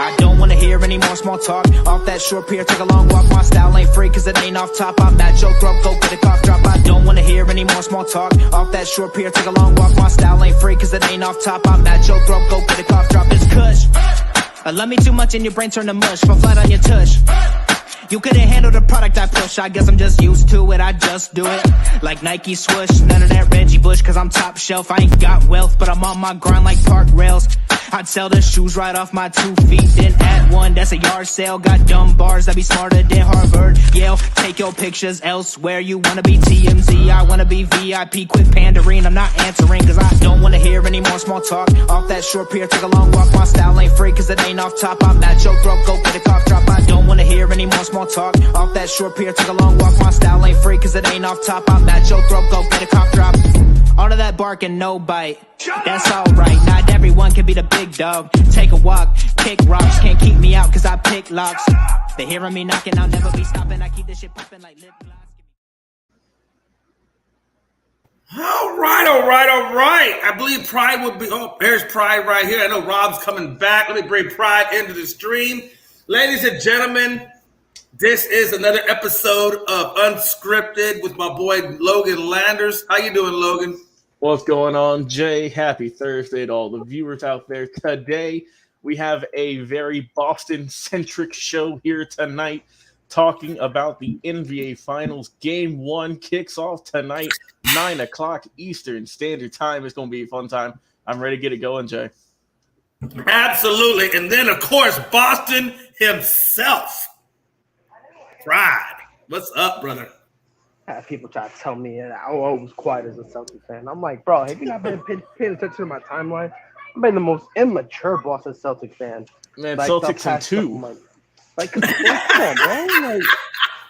I don't wanna hear any more small talk. Off that short pier, take a long walk. My style ain't free cause it ain't off top. I'm at your throat, go get a cough drop. I don't wanna hear any more small talk. Off that short pier, take a long walk. My style ain't free cause it ain't off top. I'm at your throat, go get a cough drop. It's kush. I love me too much and your brain turn to mush. Fall flat on your tush. You couldn't handle the product I push. I guess I'm just used to it, I just do it. Like Nike swoosh, none of that Reggie Bush. Cause I'm top shelf, I ain't got wealth. But I'm on my grind like park rails. I'd sell the shoes right off my 2 feet. Then add one, that's a yard sale. Got dumb bars that be smarter than Harvard, Yale. Take your pictures elsewhere. You wanna be TMZ, I wanna be VIP. Quit pandering, I'm not answering. Cause I don't wanna hear any more small talk. Off that short pier, take a long walk. My style ain't free cause it ain't off top. I'm at your throat, go get a cough drop. I don't wanna hear any more small talk. Off that short pier, take a long walk. My style ain't free cause it ain't off top. I'm at your throat, go get a cough drop. All of that bark and no bite, that's alright. Not everyone can be the big dog. Take a walk, kick rocks. Can't keep me out cause I pick locks. They hearing me knocking, I'll never be stopping. I keep this shit popping like lip gloss. All right. I believe Pride will be. Oh, there's Pride right here. I know Rob's coming back. Let me bring Pride into the stream. Ladies and gentlemen, this is another episode of Unscripted with my boy Loagn Landers. How you doing, Loagn? What's going on, Jay? Happy Thursday to all the viewers out there. Today, we have a very Boston-centric show here tonight, talking about the NBA Finals. Game 1 kicks off tonight, 9 o'clock Eastern Standard Time. It's going to be a fun time. I'm ready to get it going, Jay. Absolutely. And then, of course, Boston himself. Pride. What's up, brother? People try to tell me that I was quiet as a Celtics fan. I'm like, bro, have you not been paying attention to my timeline? I've been the most immature Boston Celtics fan. Man, like, Celtics in 2. Like, come on,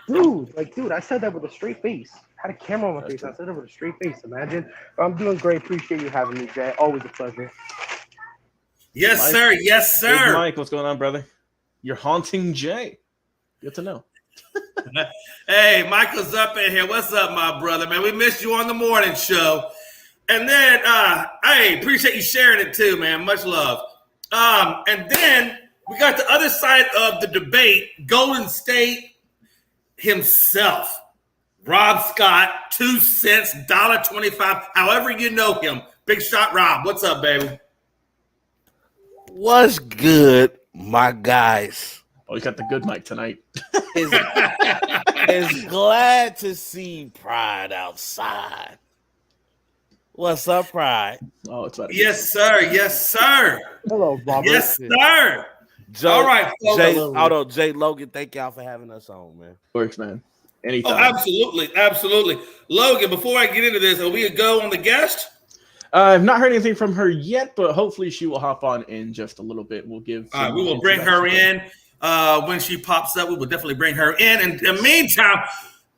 bro. Dude, I said that with a straight face. I had a camera on my face. I said that with a straight face. Imagine. I'm doing great. Appreciate you having me, Jay. Always a pleasure. Yes, Mike. Sir. Yes, sir. Hey, Mike, what's going on, brother? You're haunting Jay. Good to know. Hey, Michael's up in here. What's up, my brother, man? We missed you on the morning show. And then, hey, appreciate you sharing it too, man. Much love. And then we got the other side of the debate, Golden State himself. Rob Scott, 2 cents, $1.25, however you know him. Big shot Rob. What's up, baby? What's good, my guys? Oh, you got the good mic tonight. Is glad to see Pride outside. What's up, Pride? Oh, it's better. Yes, sir. Yes, sir. Hello, Robert. Yes, sir. All right, Jay Logan, thank y'all for having us on, man. Works, man. Anytime. Oh, absolutely. Logan, before I get into this, are we a go on the guest? I've not heard anything from her yet, but hopefully she will hop on in just a little bit. We'll give. All right, we will bring her in. When she pops up, we will definitely bring her in. And in the meantime,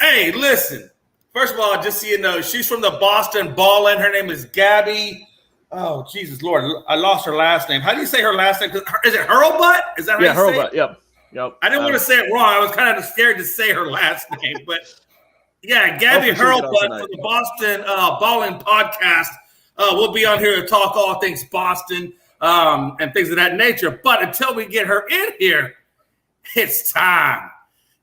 hey, listen. First of all, just so you know, she's from the Boston Ballin'. Her name is Gabby. Oh, Jesus, Lord. I lost her last name. How do you say her last name? Is it Hurlbut? Is that how you Hurlbut. say it? Yep. I didn't want to say it wrong. I was kind of scared to say her last name. But, yeah, Gabby Hurlbut from the Boston Ballin' podcast will be on here to talk all things Boston and things of that nature. But until we get her in here, it's time.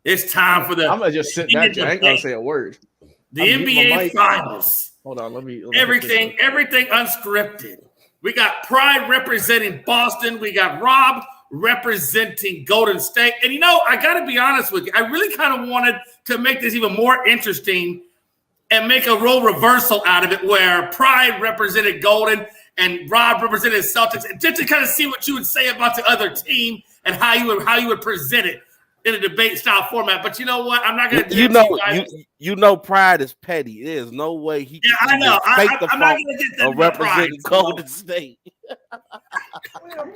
It's time for the. I'm gonna just sit back. I ain't gonna say a word. The NBA Finals. Hold on. Let me everything unscripted. We got Pride representing Boston. We got Rob representing Golden State. And I got to be honest with you. I really kind of wanted to make this even more interesting and make a role reversal out of it, where Pride represented Golden and Rob represented Celtics, and just to kind of see what you would say about the other team and how you would present it in a debate style format. But you know what? I'm not going to do it. Pride is petty. There's no way he can I know. take I'm the not going to get that representing Pride, Golden State.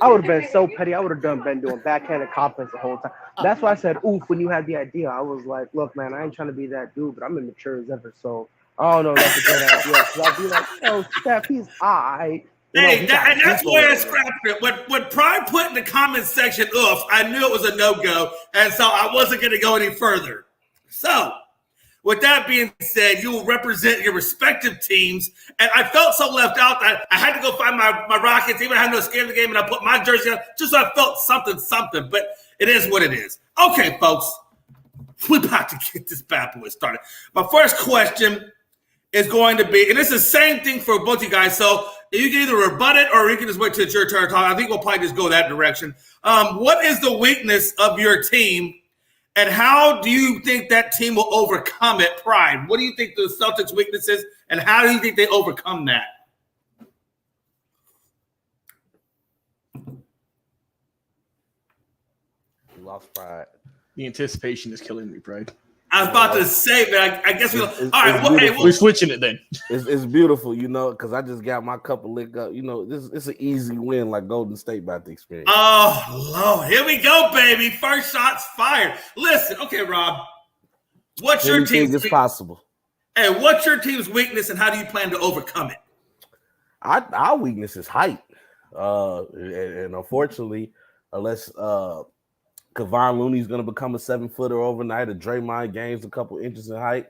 I would have been so petty. I would have been doing backhanded compliments the whole time. That's why I said, oof, when you had the idea. I was like, look, man, I ain't trying to be that dude, but I'm immature as ever. So, I don't know. That's a good idea. So I'll be like, Steph, he's high. And that's where I scrapped it. When Pride put in the comment section, I knew it was a no-go, and so I wasn't going to go any further. So, With that being said, you will represent your respective teams. And I felt so left out that I had to go find my Rockets, even though I had no skin in the game, and I put my jersey on just so I felt something. But it is what it is. Okay, folks, we're about to get this bad boy started. My first question is going to be, and it's the same thing for both you guys, so you can either rebut it or you can just wait till it's your turn to talk. I think we'll probably just go that direction. What is the weakness of your team? And how do you think that team will overcome it? Pride. What do you think the Celtics' weakness is, and how do you think they overcome that? We lost Pride. The anticipation is killing me, Pride. I was about to say, but I guess we'll. All right, well, we're switching it then. It's beautiful, because I just got my cup of liquor up. It's an easy win like Golden State about to experience. Oh, Lord. Here we go, baby. First shot's fired. Listen, okay, Rob. What's your team's weakness? Possible. Hey, what's your team's weakness, and how do you plan to overcome it? Our weakness is height. And unfortunately, unless Kevon Looney's going to become a 7-footer overnight, or Draymond gains a couple inches in height,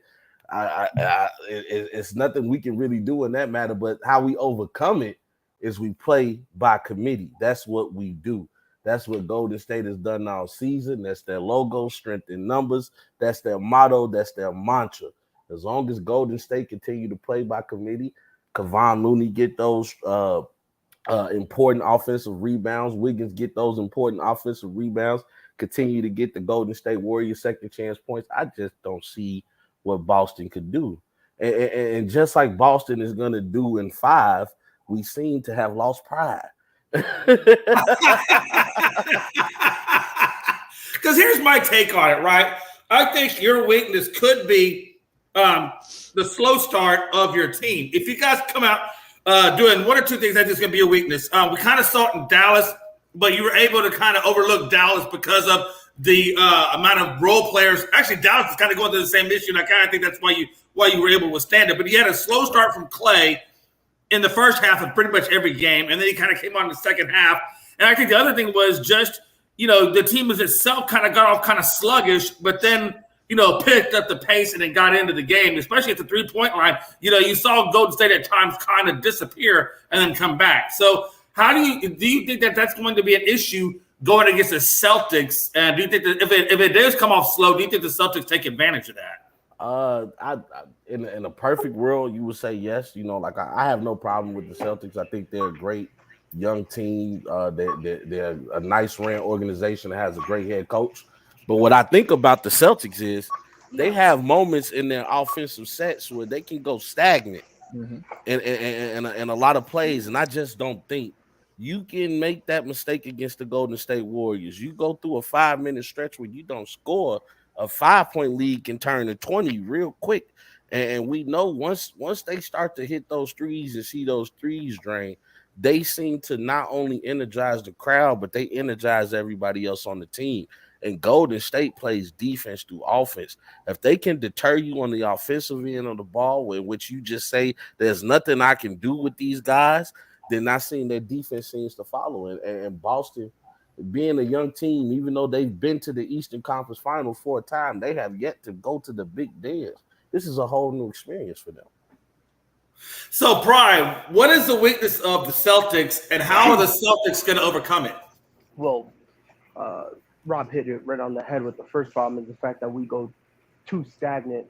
it's nothing we can really do in that matter. But how we overcome it is we play by committee. That's what we do. That's what Golden State has done all season. That's their logo, strength in numbers. That's their motto. That's their mantra. As long as Golden State continue to play by committee, Kevon Looney get those important offensive rebounds. Wiggins get those important offensive rebounds. Continue to get the Golden State Warriors second chance points. I just don't see what Boston could do. And just like Boston is going to do in 5, we seem to have lost pride. Because here's my take on it, right? I think your weakness could be the slow start of your team. If you guys come out doing one or two things, I think it's going to be your weakness. We kind of saw it in Dallas, but you were able to kind of overlook Dallas because of the amount of role players. Actually, Dallas is kind of going through the same issue, and I kind of think that's why you were able to withstand it. But he had a slow start from Clay in the first half of pretty much every game, and then he kind of came on in the second half. And I think the other thing was just, the team as itself kind of got off kind of sluggish, but then, picked up the pace and then got into the game, especially at the three-point line. You saw Golden State at times kind of disappear and then come back. So how do you think that that's going to be an issue going against the Celtics? And do you think that if it does come off slow, do you think the Celtics take advantage of that? In a perfect world, you would say yes. I have no problem with the Celtics. I think they're a great young team. They're a nice ran organization that has a great head coach. But what I think about the Celtics is they have moments in their offensive sets where they can go stagnant in a lot of plays, and I just don't think you can make that mistake against the Golden State Warriors. You go through a 5-minute stretch where you don't score, a 5-point lead can turn to 20 real quick. And we know once they start to hit those threes and see those threes drain, they seem to not only energize the crowd, but they energize everybody else on the team. And Golden State plays defense through offense. If they can deter you on the offensive end of the ball, in which you just say there's nothing I can do with these guys, then not seeing their defense seems to follow. And Boston, being a young team, even though they've been to the Eastern Conference Finals 4 times, they have yet to go to the big dance. This is a whole new experience for them. So, Brian, what is the weakness of the Celtics, and how are the Celtics going to overcome it? Well, Rob hit it right on the head with the first problem is the fact that we go too stagnant.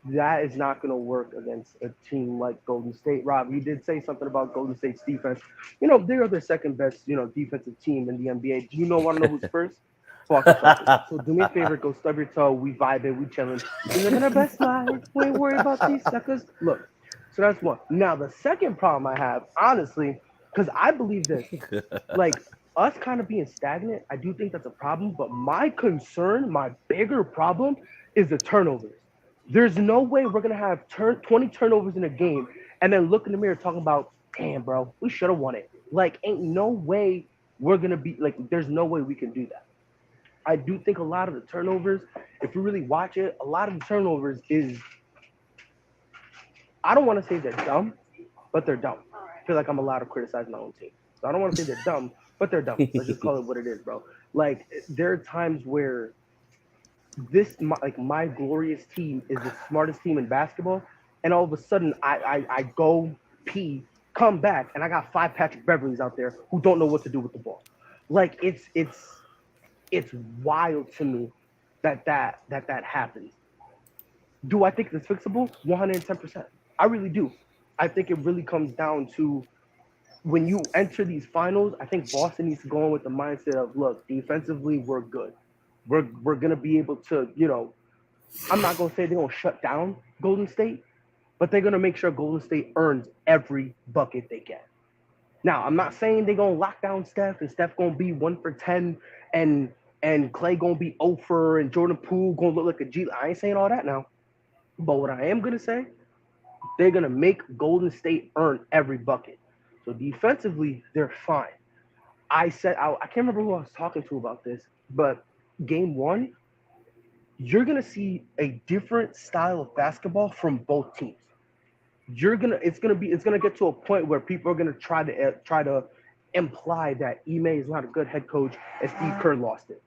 That is not going to work against a team like Golden State. Rob, you did say something about Golden State's defense. They're the second best, defensive team in the NBA. Do you want to know who's first? So do me a favor, go stub your toe. We vibing, we chilling. We living our best life. We ain't worried about these suckers. Look, so that's one. Now, the second problem I have, honestly, because I believe this, like us kind of being stagnant, I do think that's a problem. But my concern, my bigger problem is the turnovers. There's no way we're going to have 20 turnovers in a game and then look in the mirror talking about, damn, bro, we should have won it. Like, ain't no way we're going to be, like, there's no way we can do that. I do think a lot of the turnovers, if you really watch it, a lot of the turnovers is, I don't want to say they're dumb, but they're dumb. I feel like I'm allowed to criticize my own team. So I don't want to say they're dumb, but they're dumb. Let's just call it what it is, bro. Like, there are times where my glorious team is the smartest team in basketball, and all of a sudden I go pee, come back, and I got 5 Patrick Beverleys out there who don't know what to do with the ball. Like it's wild to me that happens. Do I think it's fixable? 110%. I really do. I think it really comes down to when you enter these finals. I think Boston needs to go in with the mindset of, look, defensively we're good. We're gonna be able to, I'm not gonna say they're gonna shut down Golden State, but they're gonna make sure Golden State earns every bucket they get. Now, I'm not saying they're gonna lock down Steph and Steph gonna be 1 for 10 and Clay gonna be 0 for and Jordan Poole gonna look like a G. I ain't saying all that now. But what I am gonna say, they're gonna make Golden State earn every bucket. So defensively, they're fine. I can't remember who I was talking to about this, but game 1, you're gonna see a different style of basketball from both teams. It's gonna get to a point where people are gonna try to imply that Ime is not a good head coach and Steve Kerr lost it.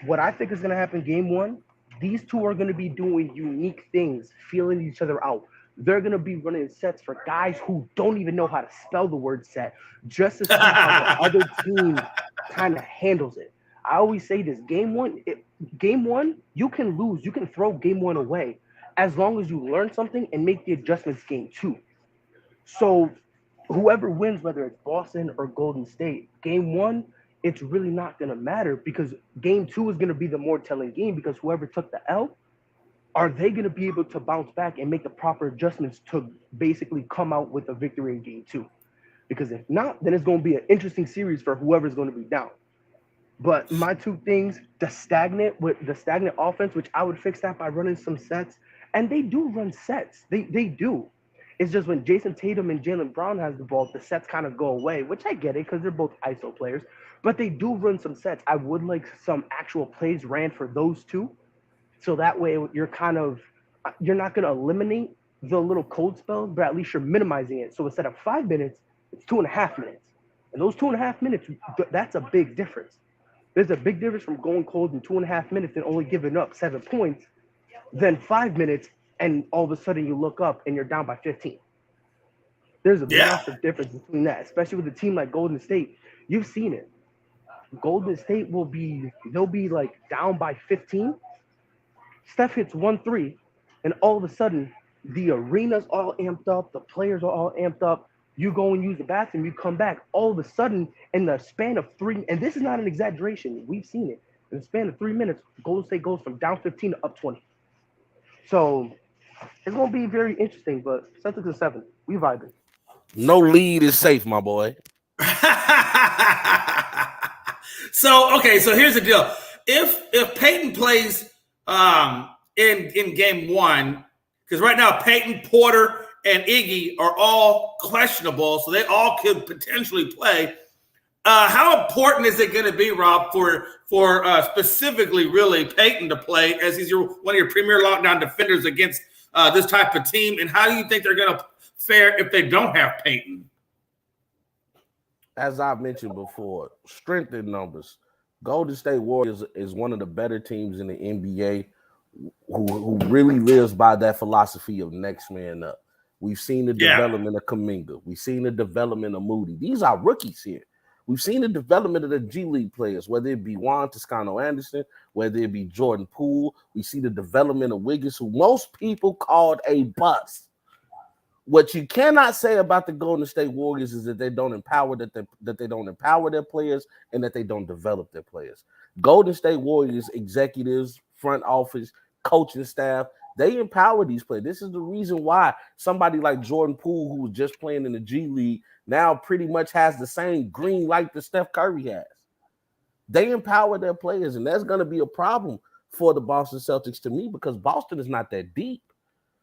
What I think is gonna happen game 1, these two are gonna be doing unique things, feeling each other out. They're gonna be running sets for guys who don't even know how to spell the word set, just to see how the other team kind of handles it. I always say this: game one, you can lose, you can throw game 1 away, as long as you learn something and make the adjustments game 2. So whoever wins, whether it's Boston or Golden State, game 1, it's really not going to matter, because game 2 is going to be the more telling game, because whoever took the L, are they going to be able to bounce back and make the proper adjustments to basically come out with a victory in game 2? Because if not, then it's going to be an interesting series for whoever's going to be down. But my 2 things, the stagnant offense, which I would fix that by running some sets. And they do run sets. They do. It's just when Jason Tatum and Jaylen Brown has the ball, the sets kind of go away, which I get it because they're both ISO players. But they do run some sets. I would like some actual plays ran for those 2. So that way you're not going to eliminate the little cold spells, but at least you're minimizing it. So instead of 5 minutes, it's 2.5 minutes. And those 2.5 minutes, that's a big difference. There's a big difference from going cold in 2.5 minutes and only giving up 7 points than 5 minutes and all of a sudden you look up and you're down by 15. There's a massive difference between that, especially with a team like Golden State. You've seen it. Golden State they'll be like down by 15. Steph hits 1-3, and all of a sudden the arena's all amped up, the players are all amped up. You go and use the bathroom, you come back, all of a sudden in the span of 3, and this is not an exaggeration, we've seen it. In the span of 3 minutes, Golden State goes from down 15 to up 20. So it's going to be very interesting, but Celtics are 7. We vibing. No lead is safe, my boy. So here's the deal. If Peyton plays in game 1, because right now Peyton, Porter, and Iggy are all questionable, so they all could potentially play. How important is it going to be, Rob, for specifically really Peyton to play, as he's one of your premier lockdown defenders against this type of team? And how do you think they're going to fare if they don't have Peyton? As I've mentioned before, strength in numbers. Golden State Warriors is one of the better teams in the NBA who really lives by that philosophy of next man up. We've seen the development of Kuminga. We've seen the development of Moody. These are rookies here. We've seen the development of the G League players, whether it be Juan Toscano-Anderson, whether it be Jordan Poole. We see the development of Wiggins, who most people called a bust. What you cannot say about the Golden State Warriors is that they don't empower their players and that they don't develop their players. Golden State Warriors executives, front office, coaching staff, they empower these players. This is the reason why somebody like Jordan Poole, who was just playing in the G League, now pretty much has the same green light that Steph Curry has. They empower their players, and that's going to be a problem for the Boston Celtics to me, because Boston is not that deep.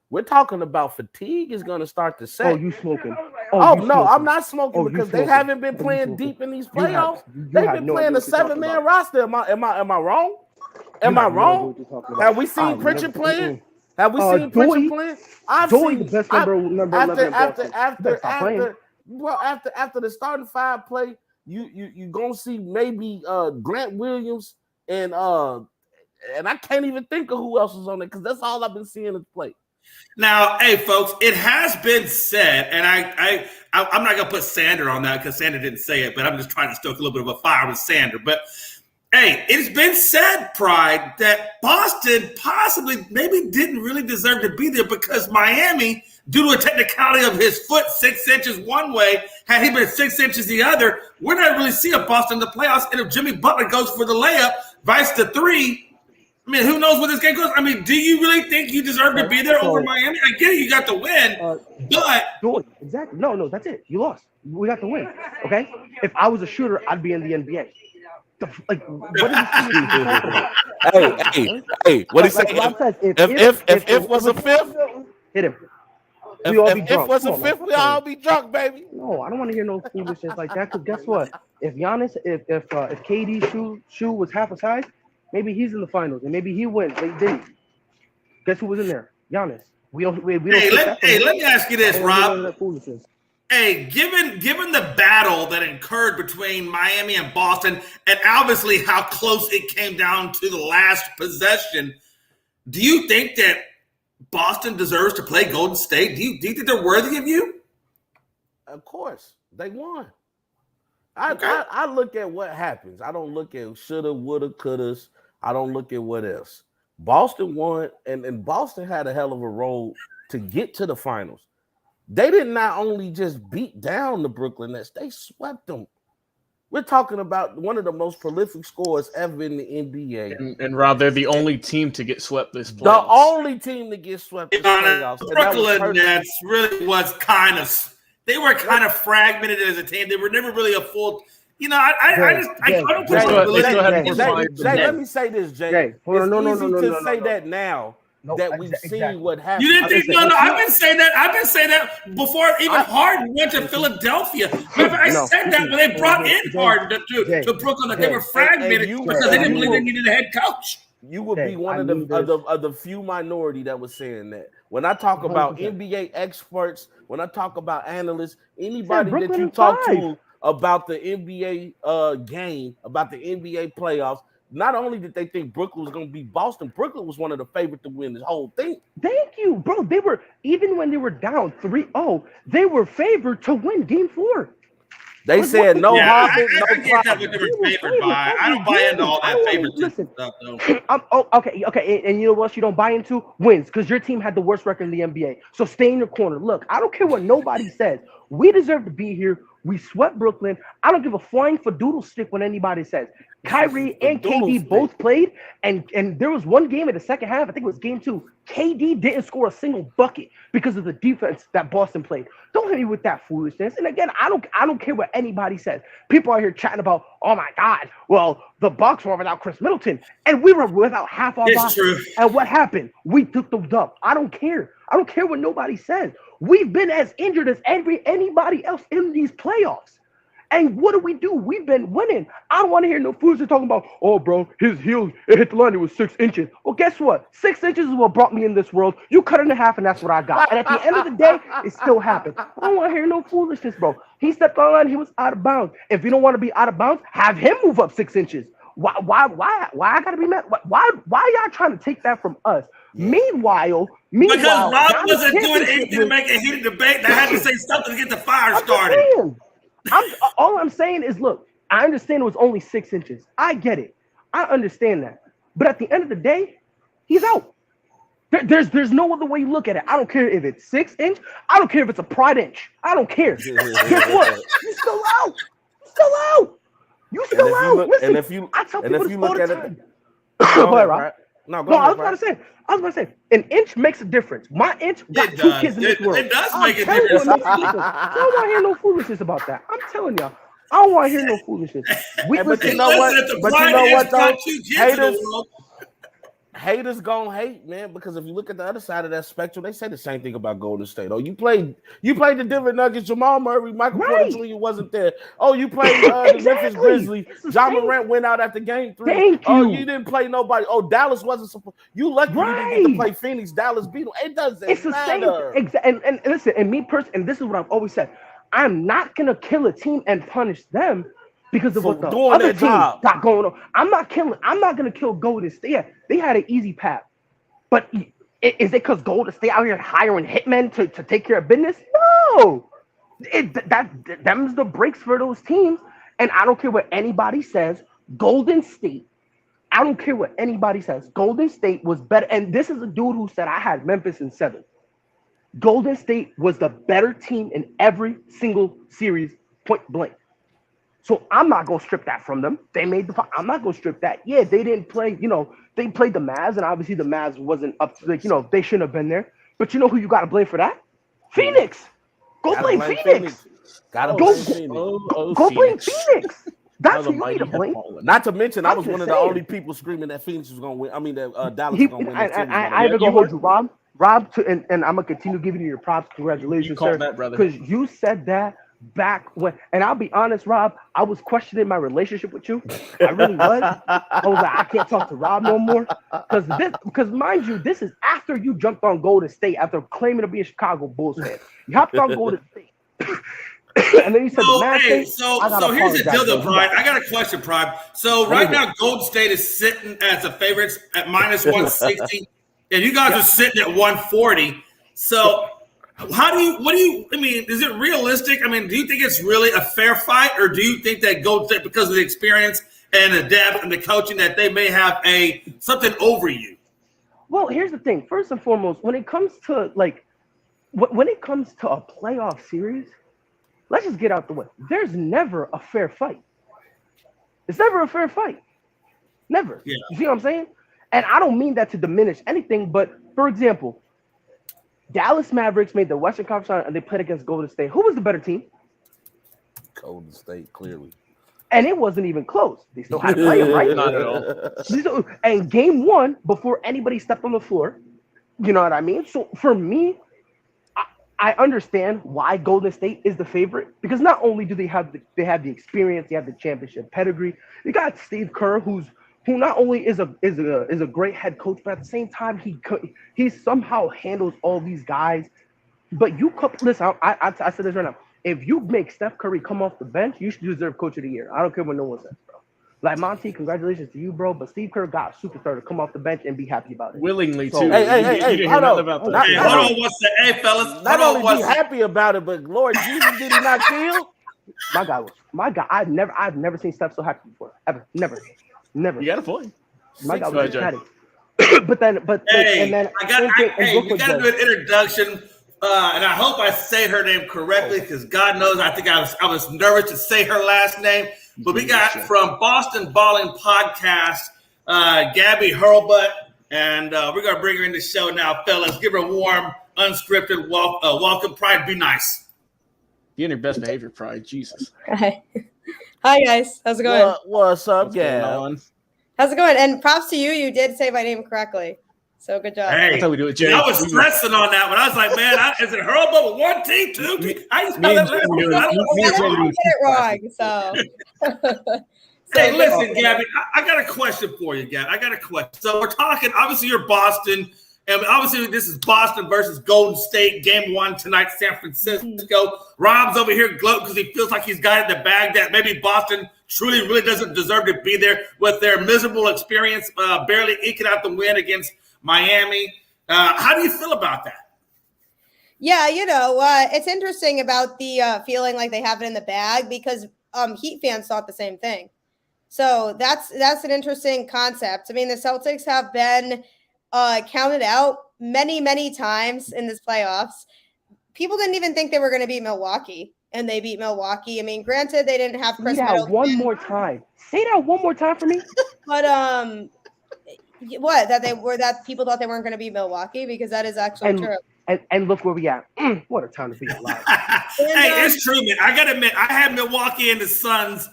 We're talking about fatigue is going to start to set. Oh, you smoking? I'm not smoking because they haven't been playing deep in these playoffs. They've been playing a 7-man roster. Am I wrong? Am I wrong? Have we seen Pritchard playing? Have we seen Pritchard playing? I've seen the best number 11 after the starting 5 play, you gonna see maybe Grant Williams and and I can't even think of who else is on it because that's all I've been seeing is play. Now, hey, folks, it has been said, and I'm not going to put Sander on that because Sander didn't say it, but I'm just trying to stoke a little bit of a fire with Sander. But, hey, it's been said, Pride, that Boston possibly maybe didn't really deserve to be there because Miami, due to a technicality of his foot 6 inches one way, had he been 6 inches the other, we're not really seeing Boston in the playoffs. And if Jimmy Butler goes for the layup, vice the three, I mean, who knows where this game goes? I mean, do you really think you deserve to be there over Miami? I get it, you got the win, but exactly. No, that's it. You lost. We got the win. Okay. If I was a shooter, I'd be in the NBA. What hey, what he said? If was a fifth, hit him. We all be drunk. If was a fifth, we all be drunk, baby. No, I don't want to hear no foolishness like that. Because guess what? If Giannis, if KD's shoe was half a size, maybe he's in the finals and maybe he wins. They didn't. Guess who was in there? Giannis. We don't. Let me ask you this, Rob. Hey, given the battle that occurred between Miami and Boston, and obviously how close it came down to the last possession, do you think that Boston deserves to play Golden State? Do you think they're worthy of you? Of course, they won. I look at what happens. I don't look at shoulda, woulda, couldas. I don't look at what else. Boston won, and Boston had a hell of a road to get to the finals. They did not only just beat down the Brooklyn Nets, they swept them. We're talking about one of the most prolific scorers ever in the NBA. And Rob, they're the only team to get swept this playoffs. The only team to get swept this playoffs. The Brooklyn Nets really was they were kind of fragmented as a team. They were never really a full. You know, I don't put Jay, let me say this, Jay. It's easy to say that now. That we've seen what happened. You didn't think? No. I've been saying that before even Harden went to Philadelphia. Remember, I said that when they brought in Harden to Brooklyn, that they were fragmented because they didn't believe they needed a head coach. You would be one of the few minority that was saying that. When I talk about NBA experts, when I talk about analysts, anybody that you talk to about the NBA game, about the NBA playoffs. Not only did they think Brooklyn was going to beat Boston, Brooklyn was one of the favorites to win this whole thing. Thank you, bro. They were, even when they were down 3-0, they were favored to win Game 4. They said no Harden, no problem. I get that what they were favored by. I don't buy into all that favoritism stuff, though. Okay. And you know what you don't buy into? Wins, because your team had the worst record in the NBA. So stay in your corner. Look, I don't care what nobody says. We deserve to be here. We swept Brooklyn. I don't give a flying fadoodle stick when anybody says. Kyrie and KD both played, and there was one game in the second half, I think it was game 2. KD didn't score a single bucket because of the defense that Boston played. Don't hit me with that foolishness. And again, I don't care what anybody says. People are here chatting about, oh my God, well, the Bucks were without Chris Middleton, and we were without half our Boston. And what happened? We took the dub. I don't care. I don't care what nobody says. We've been as injured as anybody else in these playoffs. And what do? We've been winning. I don't want to hear no fools talking about, oh, bro, his heel, it hit the line, it was 6 inches. Well, guess what? 6 inches is what brought me in this world. You cut it in half, and that's what I got. And at the end of the day, it still happened. I don't want to hear no foolishness, bro. He stepped on the line, he was out of bounds. If you don't want to be out of bounds, have him move up 6 inches. Why I gotta be mad? Why y'all trying to take that from us? Meanwhile, because Rob wasn't doing anything to make a heated debate, and I had to say something to get the fire started. All I'm saying is, look, I understand it was only 6 inches. I get it. I understand that. But at the end of the day, he's out. There's no other way you look at it. I don't care if it's 6 inch. I don't care if it's a pride inch. I don't care. Guess what? You're still out. You still out. Listen, I tell people this all the time. Go ahead, Rob. I was about to say, an inch makes a difference. My inch got 2 kids in this world. It does make a difference. I don't want to hear no foolishness about that. I'm telling y'all. I don't want to hear no foolishness. But you know what, though? Haters gonna hate, man, because if you look at the other side of that spectrum, they say the same thing about Golden State. Oh, you played the Denver Nuggets, Jamal Murray, Michael Porter Jr. wasn't there. Oh, you played the Memphis Grizzlies. John Morant went out after game 3. You didn't play nobody. Oh, Dallas wasn't supposed. You lucky you didn't get to play Phoenix. Dallas beat them. It doesn't matter. And listen, and me personally, and this is what I've always said. I'm not gonna kill a team and punish them because of For what the doing other their team job. got going on. I'm not gonna kill Golden State. Yeah, they had an easy path, but is it because Golden State out here hiring hitmen to take care of business? No, them's the breaks for those teams. And I don't care what anybody says. Golden State. I don't care what anybody says. Golden State was better. And this is a dude who said I had Memphis in 7. Golden State was the better team in every single series, point blank. So I'm not gonna strip that from them. They made the. I'm not gonna strip that. Yeah, they didn't play. They played the Mavs, and obviously the Mavs wasn't up to they shouldn't have been there. But you know who you got to blame for that? Phoenix. Go blame Phoenix. Gotta Go blame Phoenix. Go blame Phoenix. That's who you need to blame. Not to mention, I was I'm one of just the saying. only people screaming that Phoenix was gonna win. I mean, that Dallas was gonna win. I even gonna hold you, Rob. And I'm gonna continue giving you your props. Congratulations, You called sir. that, brother. Because you said that back when, and I'll be honest, Rob, I was questioning my relationship with you. I really was. I was like, I can't talk to Rob no more. Because mind you, this is after you jumped on Golden State after claiming to be a Chicago Bulls fan. You hopped on Golden State. And then you said So, the Mavs thing. so here's the deal, though, Pride. I got a question, Pride. So right now, Golden State is sitting as the favorites at minus 160, and you guys are sitting at 140. So what do you, I mean, is it realistic? I mean, do you think it's really a fair fight, or do you think that Golden State, because of the experience and the depth and the coaching, that they may have something over you? Well, here's the thing. First and foremost, when it comes to a playoff series, let's just get out the way. There's never a fair fight. It's never a fair fight. Never. Yeah. You see what I'm saying? And I don't mean that to diminish anything, but for example, Dallas Mavericks made the Western Conference Final and they played against Golden State. Who was the better team? Golden State, clearly. And it wasn't even close. They still had to play him, right? Not at all. And game 1, before anybody stepped on the floor, you know what I mean? So for me, I understand why Golden State is the favorite, because not only do they have the experience, they have the championship pedigree. You got Steve Kerr, who not only is a great head coach, but at the same time he somehow handles all these guys. But you listen, I said this right now. If you make Steph Curry come off the bench, you should deserve Coach of the Year. I don't care what no one says, bro. Like, Monty, congratulations to you, bro. But Steve Kerr got a superstar to come off the bench and be happy about it. Willingly, So, too. Hey, You didn't hear nothing about that. Hey, hold on one second. Hey, fellas. Not only be happy about it, but Lord Jesus, did he not kill? My guy. I've never seen Steph so happy before. Ever. Never. You got a point. My guy Go ahead, was Jay. ecstatic. but then Hey, and then we got to do an introduction. And I hope I say her name correctly, because God knows I think I was nervous to say her last name. But we got from Boston Balling Podcast, Gabby Hurlbut, and we're going to bring her in the show now, fellas. Give her a warm, unscripted welcome. Pride, be nice. Be in your best behavior, Pride. Jesus. Hi guys. How's it going? What's up, What's going Gab? on? How's it going? And props to you. You did say my name correctly. So good job. Hey, That's how we do it, Jay. I was stressing on that one. I was like, man, is it Hurlbut with 1 T, 2 T? I spell that last Me and name. I don't know. I don't get it wrong. So. Hey, listen, Gabby, I got a question for you, Gabby. I got a question. So we're talking, obviously you're Boston, and obviously this is Boston versus Golden State, game 1 tonight, San Francisco. Rob's over here gloating because he feels like he's got it in the bag that maybe Boston truly really doesn't deserve to be there with their miserable experience, barely eking out the win against Miami. How do you feel about that? Yeah, it's interesting about the feeling like they have it in the bag, because Heat fans thought the same thing. So that's an interesting concept. I mean, the Celtics have been counted out many, many times in this playoffs. People didn't even think they were going to beat Milwaukee, and they beat Milwaukee. I mean, granted, they didn't have Chris Middleton. one more time. Say that one more time for me. But that people thought they weren't going to beat Milwaukee, because that is actually true. And look where we at. What a time to be alive. Hey, it's true, man. I got to admit, I had Milwaukee and the Suns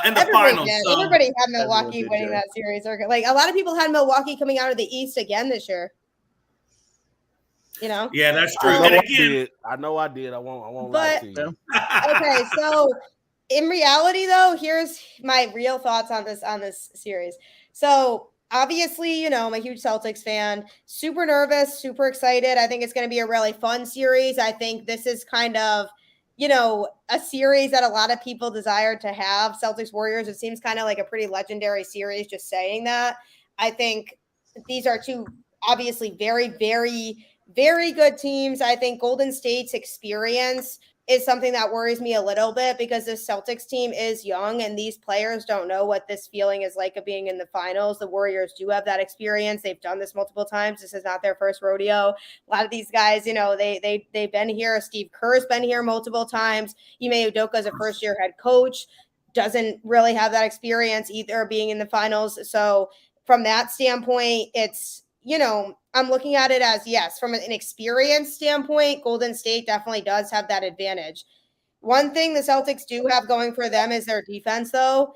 in the finals. So. Everybody had Milwaukee winning that series. Like, a lot of people had Milwaukee coming out of the East again this year. Yeah, that's true. I know I did. I won't lie to you. Okay, so in reality, though, here's my real thoughts on this series. So obviously, I'm a huge Celtics fan. Super nervous, super excited. I think it's going to be a really fun series. I think this is kind of a series that a lot of people desire to have, Celtics Warriors. It seems kind of like a pretty legendary series, just saying that. I think these are two obviously very, very, very good teams. I think Golden State's experience is something that worries me a little bit because this Celtics team is young and these players don't know what this feeling is like of being in the finals. The Warriors do have that experience. They've done this multiple times. This is not their first rodeo. A lot of these guys, they've been here. Steve Kerr's been here multiple times. Ime Udoka is a first-year head coach, doesn't really have that experience either being in the finals. So from that standpoint, it's, I'm looking at it as, yes, from an experience standpoint, Golden State definitely does have that advantage. One thing the Celtics do have going for them is their defense, though.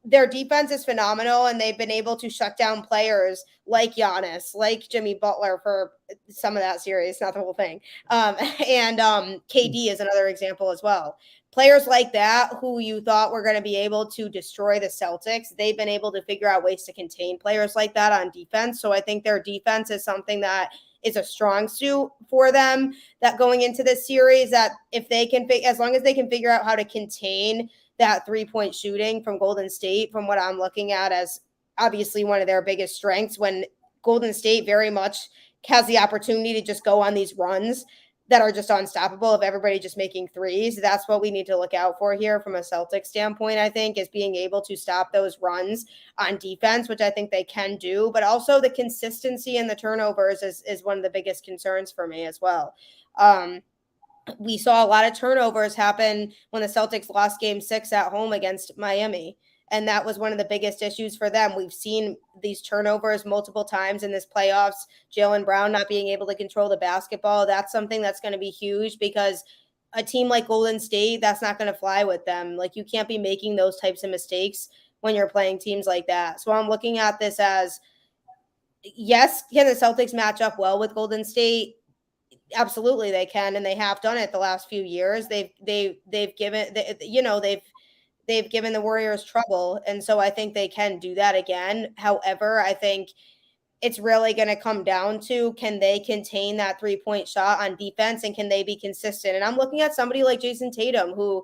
Their defense is phenomenal, and they've been able to shut down players like Giannis, like Jimmy Butler for some of that series, not the whole thing. And KD is another example as well. Players like that who you thought were going to be able to destroy the Celtics, they've been able to figure out ways to contain players like that on defense. So I think their defense is something that is a strong suit for them, that going into this series, that if they can, as long as they can figure out how to contain that 3-point shooting from Golden State, from what I'm looking at as obviously one of their biggest strengths, when Golden State very much has the opportunity to just go on these runs that are just unstoppable of everybody just making threes. That's what we need to look out for here from a Celtics standpoint, I think, is being able to stop those runs on defense, which I think they can do, but also the consistency in the turnovers is one of the biggest concerns for me as well. We saw a lot of turnovers happen when the Celtics lost game 6 at home against Miami. And that was one of the biggest issues for them. We've seen these turnovers multiple times in this playoffs. Jaylen Brown not being able to control the basketball. That's something that's going to be huge because a team like Golden State, that's not going to fly with them. Like, you can't be making those types of mistakes when you're playing teams like that. So I'm looking at this as, yes, can the Celtics match up well with Golden State? Absolutely they can, and they have done it the last few years. They've given the Warriors trouble, and so I think they can do that again. However, I think it's really going to come down to, can they contain that 3-point shot on defense, and can they be consistent? And I'm looking at somebody like Jason Tatum, who,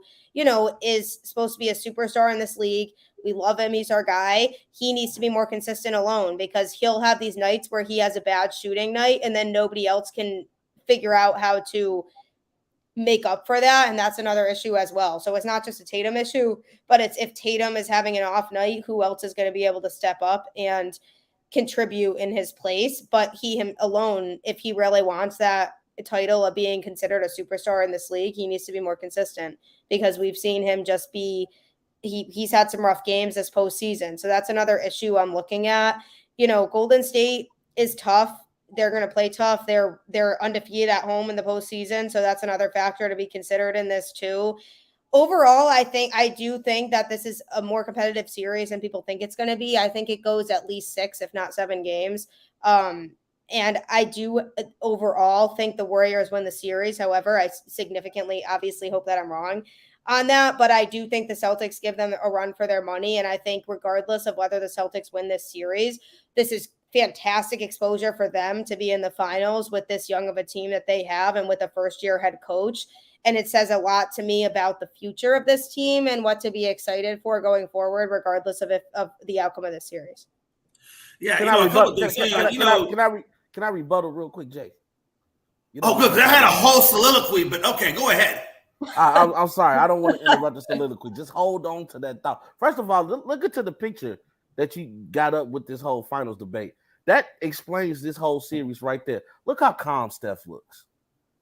is supposed to be a superstar in this league. We love him. He's our guy. He needs to be more consistent alone, because he'll have these nights where he has a bad shooting night, and then nobody else can figure out how to make up for that. And that's another issue as well. So it's not just a Tatum issue, but it's, if Tatum is having an off night, who else is going to be able to step up and contribute in his place? But him alone, if he really wants that title of being considered a superstar in this league, he needs to be more consistent, because we've seen him just be, he's had some rough games this postseason. So that's another issue I'm looking at. Golden State is tough. They're going to play tough. They're undefeated at home in the postseason. So that's another factor to be considered in this too. Overall, I do think that this is a more competitive series than people think it's going to be. I think it goes at least 6, if not 7 games. And I do overall think the Warriors win the series. However, I significantly obviously hope that I'm wrong on that, but I do think the Celtics give them a run for their money. And I think regardless of whether the Celtics win this series, this is fantastic exposure for them to be in the finals with this young of a team that they have, and with a first-year head coach. And it says a lot to me about the future of this team and what to be excited for going forward, regardless of the outcome of this series. Yeah, Can I rebuttal real quick, Jay? Good. I had a whole soliloquy, but okay, go ahead. I'm sorry. I don't want to interrupt the soliloquy. Just hold on to that thought. First of all, look into the picture that you got up with this whole finals debate. That explains this whole series right there. Look how calm Steph looks.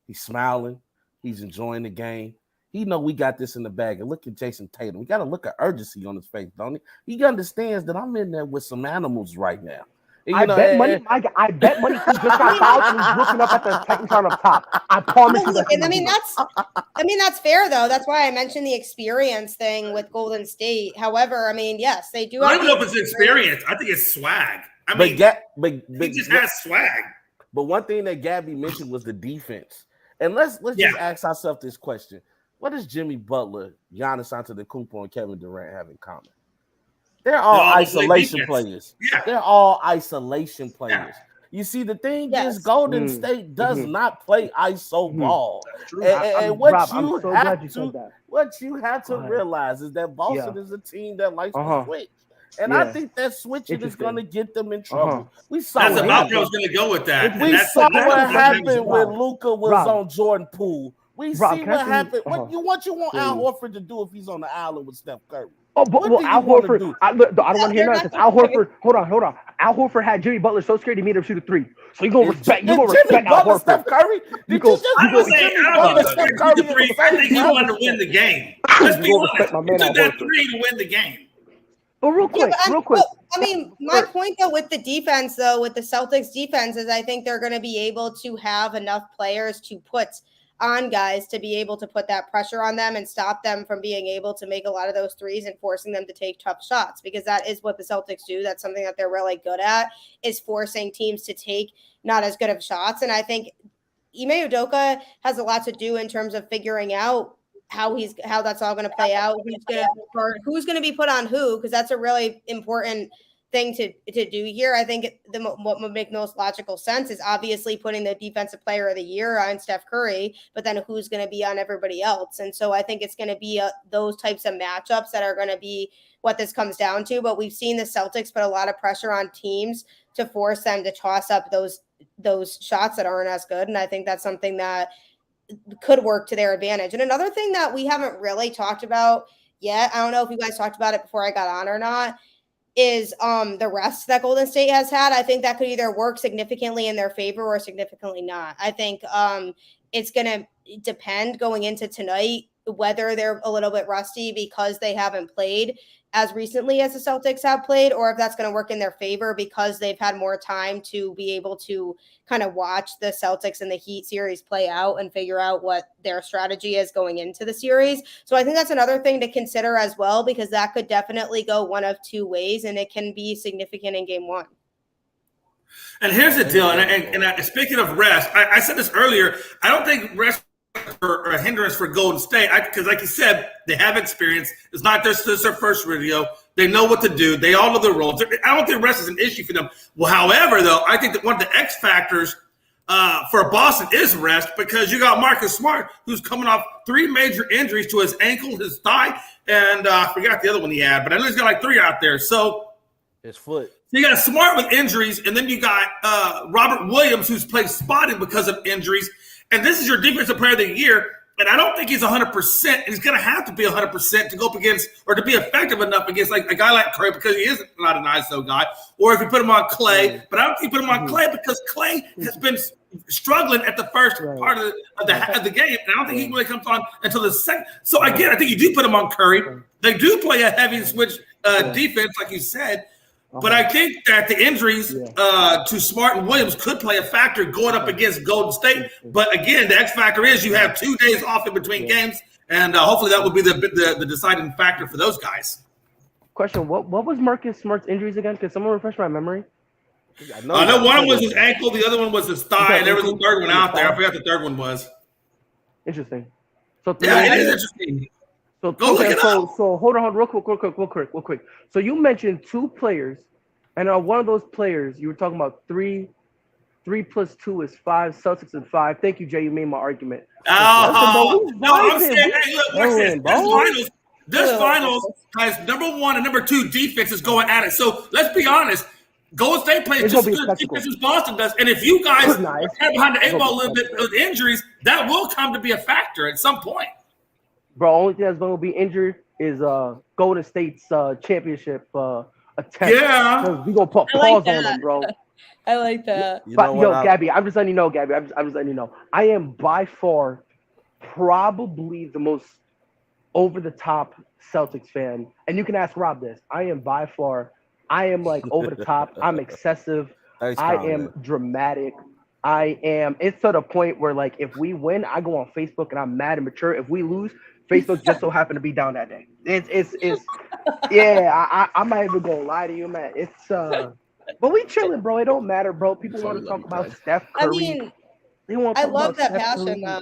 He's smiling. He's enjoying the game. He know we got this in the bag. And look at Jason Tatum. We got to look at urgency on his face, don't he? He understands that I'm in there with some animals right now. And, I bet money he just got fouled and he's looking up at the second count up top. I promise you. That's fair though. That's why I mentioned the experience thing with Golden State. However, yes, they do. I don't know if it's experience. I think it's swag. He just has swag. But one thing that Gabby mentioned was the defense. And let's just ask ourselves this question: what does Jimmy Butler, Giannis Antetokounmpo, and Kevin Durant have in common? They're all isolation players. Yeah. They're all isolation players. You see, the thing Yes. is, Golden State does not play ISO ball. true. And Rob, I'm so glad you said that. what you have to realize is that Boston is a team that likes to switch. And I think that switching is going to get them in trouble. We saw that's about where I was going to go with that. We saw what happened when Luka was on Jordan Poole. We see what happened. What you want Al Horford to do if he's on the island with Steph Curry? Oh, but Al Horford, I don't want to hear nothing. Because Al Horford, hold on. Al Horford had Jimmy Butler so scared he made him shoot a three. So you gonna respect Al Horford. Steph Curry? I think he wanted to win the game. Let's be honest. He took that three to win the game. But real quick. I mean, my point though with the defense, with the Celtics defense, is I think they're going to be able to have enough players to put on guys to be able to put that pressure on them and stop them from being able to make a lot of those threes and forcing them to take tough shots, because that is what the Celtics do. That's something that they're really good at, is forcing teams to take not as good of shots. And I think Ime Udoka has a lot to do in terms of figuring out how that's all going to play out, who's going to be put on who, because that's a really important thing to do here. I think what would make most logical sense is obviously putting the defensive player of the year on Steph Curry, but then who's going to be on everybody else. And so I think it's going to be those types of matchups that are going to be what this comes down to. But we've seen the Celtics put a lot of pressure on teams to force them to toss up those shots that aren't as good. And I think that's something that could work to their advantage. And another thing that we haven't really talked about yet, I don't know if you guys talked about it before I got on or not, is the rest that Golden State has had. I think that could either work significantly in their favor or significantly not. I think it's going to depend going into tonight whether they're a little bit rusty because they haven't played as recently as the Celtics have played, or if that's going to work in their favor because they've had more time to be able to kind of watch the Celtics and the Heat series play out and figure out what their strategy is going into the series. So I think that's another thing to consider as well, because that could definitely go one of two ways, and it can be significant in game one. And here's the deal. And speaking of rest, I said this earlier. I don't think rest or a hindrance for Golden State, because like you said, they have experience. It's not just their first rodeo. They know what to do. They all know their roles. I don't think rest is an issue for them. Well, however, though, I think that one of the X factors for Boston is rest, because you got Marcus Smart, who's coming off 3 major injuries to his ankle, his thigh, and I forgot the other one he had, but I know he's got like 3 out there. So his foot. You got Smart with injuries, and then you got Robert Williams, who's played spotting because of injuries. And this is your defensive player of the year, and I don't think he's 100%. And he's going to have to be 100% to go up against, or to be effective enough against like a guy like Curry, because he is not an ISO guy. Or if you put him on Clay, but I don't think you put him on Clay because Clay has been struggling at the first part of the game. And I don't think he really comes on until the second. So again, I think you do put him on Curry. They do play a heavy switch defense, like you said. But I think that the injuries to Smart and Williams could play a factor going up against Golden State. But again, the X factor is you have 2 days off in between games, and hopefully that will be the deciding factor for those guys. Question: What was Marcus Smart's injuries again? Can someone refresh my memory? I know one was his ankle, the other one was his thigh, and there was a third one out there. I forgot the third one was. Interesting. So it is interesting. So hold on, real quick. So you mentioned 2 players, and on one of those players, you were talking about 3 plus 2 is 5, Celtics and 5. Thank you, Jay. You made my argument. No, I'm saying, hey, look, this finals has number 1 and number 2 defenses going at it. So let's be honest. Golden State plays just as good defense as Boston does. And if you guys are behind the 8 ball a little bit with injuries, that will come to be a factor at some point. Bro, only thing that's going to be injured is Golden State's championship attempt. Yeah. We're going to put pause on them, bro. I like that. Gabby, I'm just letting you know, Gabby. I'm just letting you know. I am by far probably the most over-the-top Celtics fan. And you can ask Rob this. I am like over the top. I'm excessive. I am dramatic. It's to the point where, like, if we win, I go on Facebook and I'm mad and mature. If we lose, Facebook just so happened to be down that day. I'm not even gonna lie to you, man. But we chilling, bro. It don't matter, bro. People want to talk about Steph Curry. They want I love that passion, though.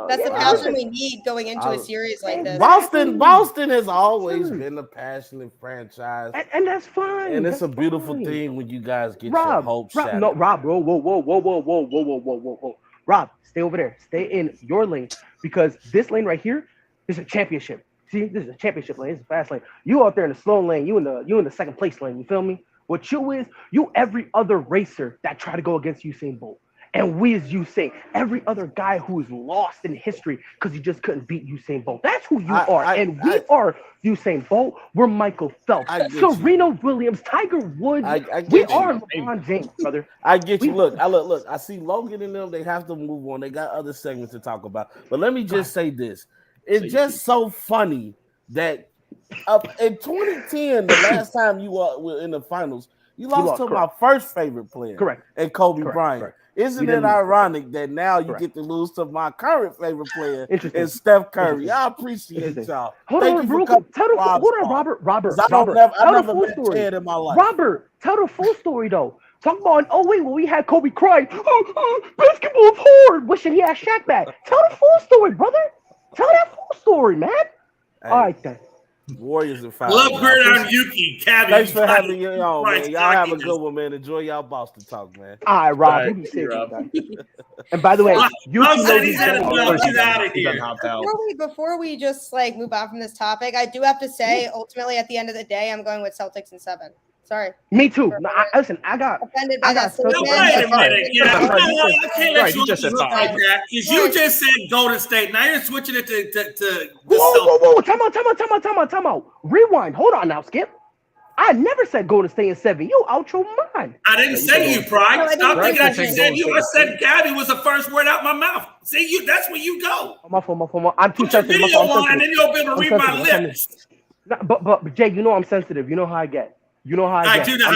That's the passion we need going into a series like this. Boston has always been a passionate franchise, and that's fine. And it's that's a beautiful fine. thing when you guys get your hopes shattered. No, Rob, whoa. Rob, stay over there. Stay in your lane because this lane right here is a championship. See, this is a championship lane. It's a fast lane. You out there in the slow lane. You in the second place lane. You feel me? What you every other racer that try to go against Usain Bolt. And we, as Usain, every other guy who is lost in history because he just couldn't beat Usain Bolt. That's who you are. We are Usain Bolt. We're Michael Phelps. Serena Williams, Tiger Woods. We are LeBron James, brother. I get you. Look. I see Logan and them. They have to move on. They got other segments to talk about. But let me just say this. It's just so funny that in 2010, the last time you were in the finals, you lost to my first favorite player. Correct. And Kobe Bryant. Correct. Isn't it ironic that now you get to lose to my current favorite player and Steph Curry? I appreciate y'all. Hold on, Robert. I've never met Ted in my life. Robert, tell the full story though. Talk about when we had Kobe crying, basketball's hard, wishing he had Shaq back. Tell the full story, brother. Tell that full story, man. Hey. All right then. Warriors and five. Love Gridiron Yuki, Gabby. Thanks for having me on, man. Y'all have a good one, man. Enjoy y'all Boston talk, man. All right, Rob. You be safe, and by the way, he's out of here. Before we just move on from this topic, I do have to say, ultimately, at the end of the day, I'm going with Celtics in 7. Sorry. Me too. No, listen, I got offended by that. Wait a minute. I can't let you just look like that. Because you just said Golden State. Now you're switching it to Whoa. Time out. Rewind. Hold on now, Skip. I never said Golden State in 7. You out your mind. I didn't say you, Pride. Stop thinking that you said you. I said Gabby was the first word out my mouth. See, you. That's where you go. My fault. I'm too sensitive. Video on, and then you'll be able to read my lips. But Jay, you know I'm sensitive. You know how I get. I do know how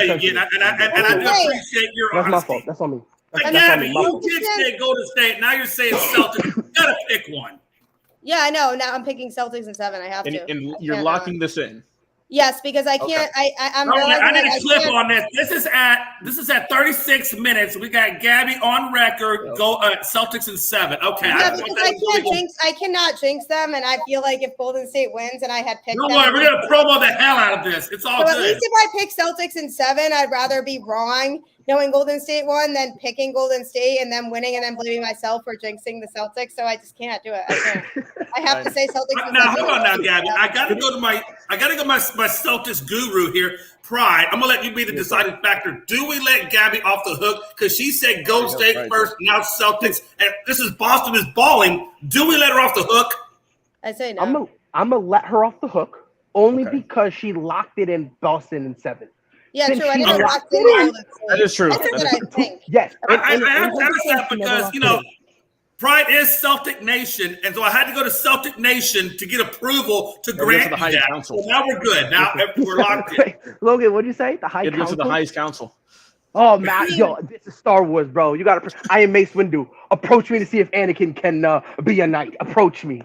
you get, and I do appreciate your honesty. That's my fault. That's on me. Gabby, you did say Golden State. Now you're saying Celtics. You gotta pick one. Yeah, I know. Now I'm picking Celtics in 7. I have to. And you're locking this in. Yes, because I can't. Okay. I need a clip on this. This is at 36 minutes. We got Gabby on record. Go Celtics in 7. Okay. Yeah, because I cannot jinx them, and I feel like if Golden State wins, and I had picked them, we're gonna promo the hell out of this. It's all good. At least if I pick Celtics in 7, I'd rather be wrong knowing Golden State won than picking Golden State and then winning and then blaming myself for jinxing the Celtics. So I just can't do it. I can't. I have to say Celtics. Now, hold on now, Gabby. I gotta go to my Celtics guru here, Pride. I'm gonna let you be the deciding factor. Do we let Gabby off the hook because she said Golden State first, now Celtics, and this is Boston is balling? Do we let her off the hook? I say no. I'm gonna let her off the hook only because she locked it in Boston in 7. Yeah, true. I didn't lock it in. That is true. That's what I think. Yes. I have to ask that because, Pride is Celtic Nation, and so I had to go to Celtic Nation to get approval to grant me that. Council. So now we're good. Now we're locked in. Logan, what did you say? The high council? Go to the highest council. Oh, man. Yo, this is Star Wars, bro. You got to. I am Mace Windu. Approach me to see if Anakin can be a knight. Approach me.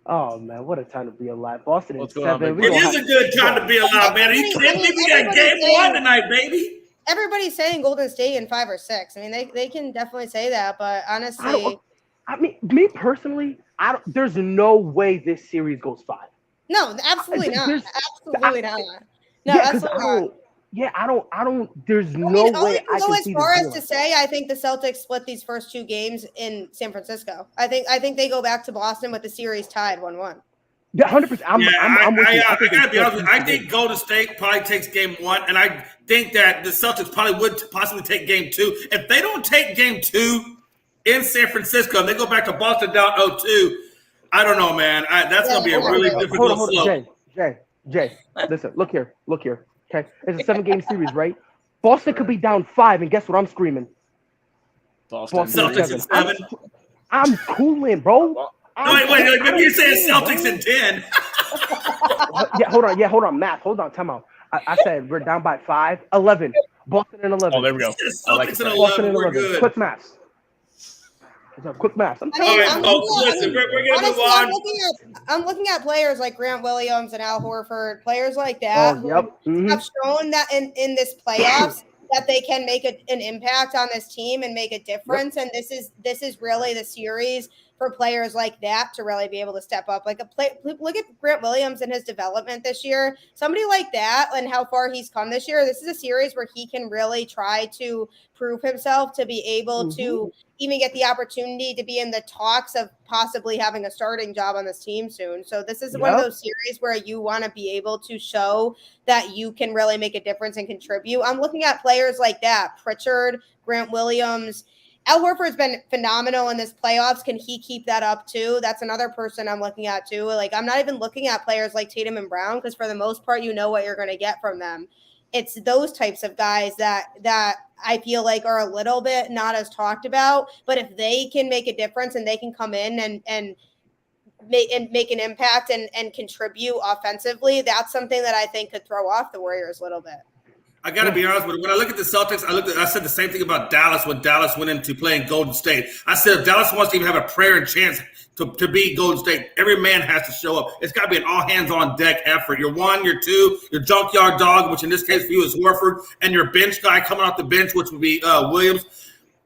Oh, man, what a time to be alive. Boston in 7. It is a good time to be alive, man. Are you kidding me? We got game 1 tonight, baby. Everybody's saying Golden State in 5 or 6. I mean, they can definitely say that, but honestly, me personally, there's no way this series goes 5. No, absolutely not. Absolutely not. No, absolutely not. Yeah, I don't. There's no way I can go as far as to say I think the Celtics split these first 2 games in San Francisco. I think they go back to Boston with the series tied 1-1. Yeah, 100%. I'm with you. I gotta be honest. I think Golden State probably takes game 1, and I think that the Celtics probably would possibly take game 2. If they don't take game 2 in San Francisco and they go back to Boston down 0-2, I don't know, man. That's gonna be a really difficult slope. Jay, listen, look here. Okay, it's a 7-game series, right? Boston could be down 5, and guess what? I'm screaming. Boston Celtics in 7. I'm cooling, bro. Wait. Maybe you're saying Celtics in 10. Hold on. Math. Hold on. Time out. I said we're down by 5. 11. Boston in 11. Oh, there we go. Celtics in 11. We're good. Quick math. Quick math. Listen, we're gonna move on. I'm looking at players like Grant Williams and Al Horford, players like that who have shown that in this playoffs that they can make an impact on this team and make a difference. Yep. And this is really the series for players like that to really be able to step up. Like look at Grant Williams and his development this year. Somebody like that and how far he's come this year. This is a series where he can really try to prove himself to be able to even get the opportunity to be in the talks of possibly having a starting job on this team soon. So this is one of those series where you want to be able to show that you can really make a difference and contribute. I'm looking at players like that, Pritchard, Grant Williams. Al Horford's been phenomenal in this playoffs. Can he keep that up too? That's another person I'm looking at too. Like, I'm not even looking at players like Tatum and Brown because for the most part, you know what you're going to get from them. It's those types of guys that I feel like are a little bit not as talked about. But if they can make a difference and they can come in and make an impact and contribute offensively, that's something that I think could throw off the Warriors a little bit. I got to be honest with you. When I look at the Celtics, I said the same thing about Dallas when Dallas went into playing Golden State. I said if Dallas wants to even have a prayer and chance to beat Golden State, every man has to show up. It's got to be an all-hands-on-deck effort. Your one, your two, your junkyard dog, which in this case for you is Horford, and your bench guy coming off the bench, which would be Williams.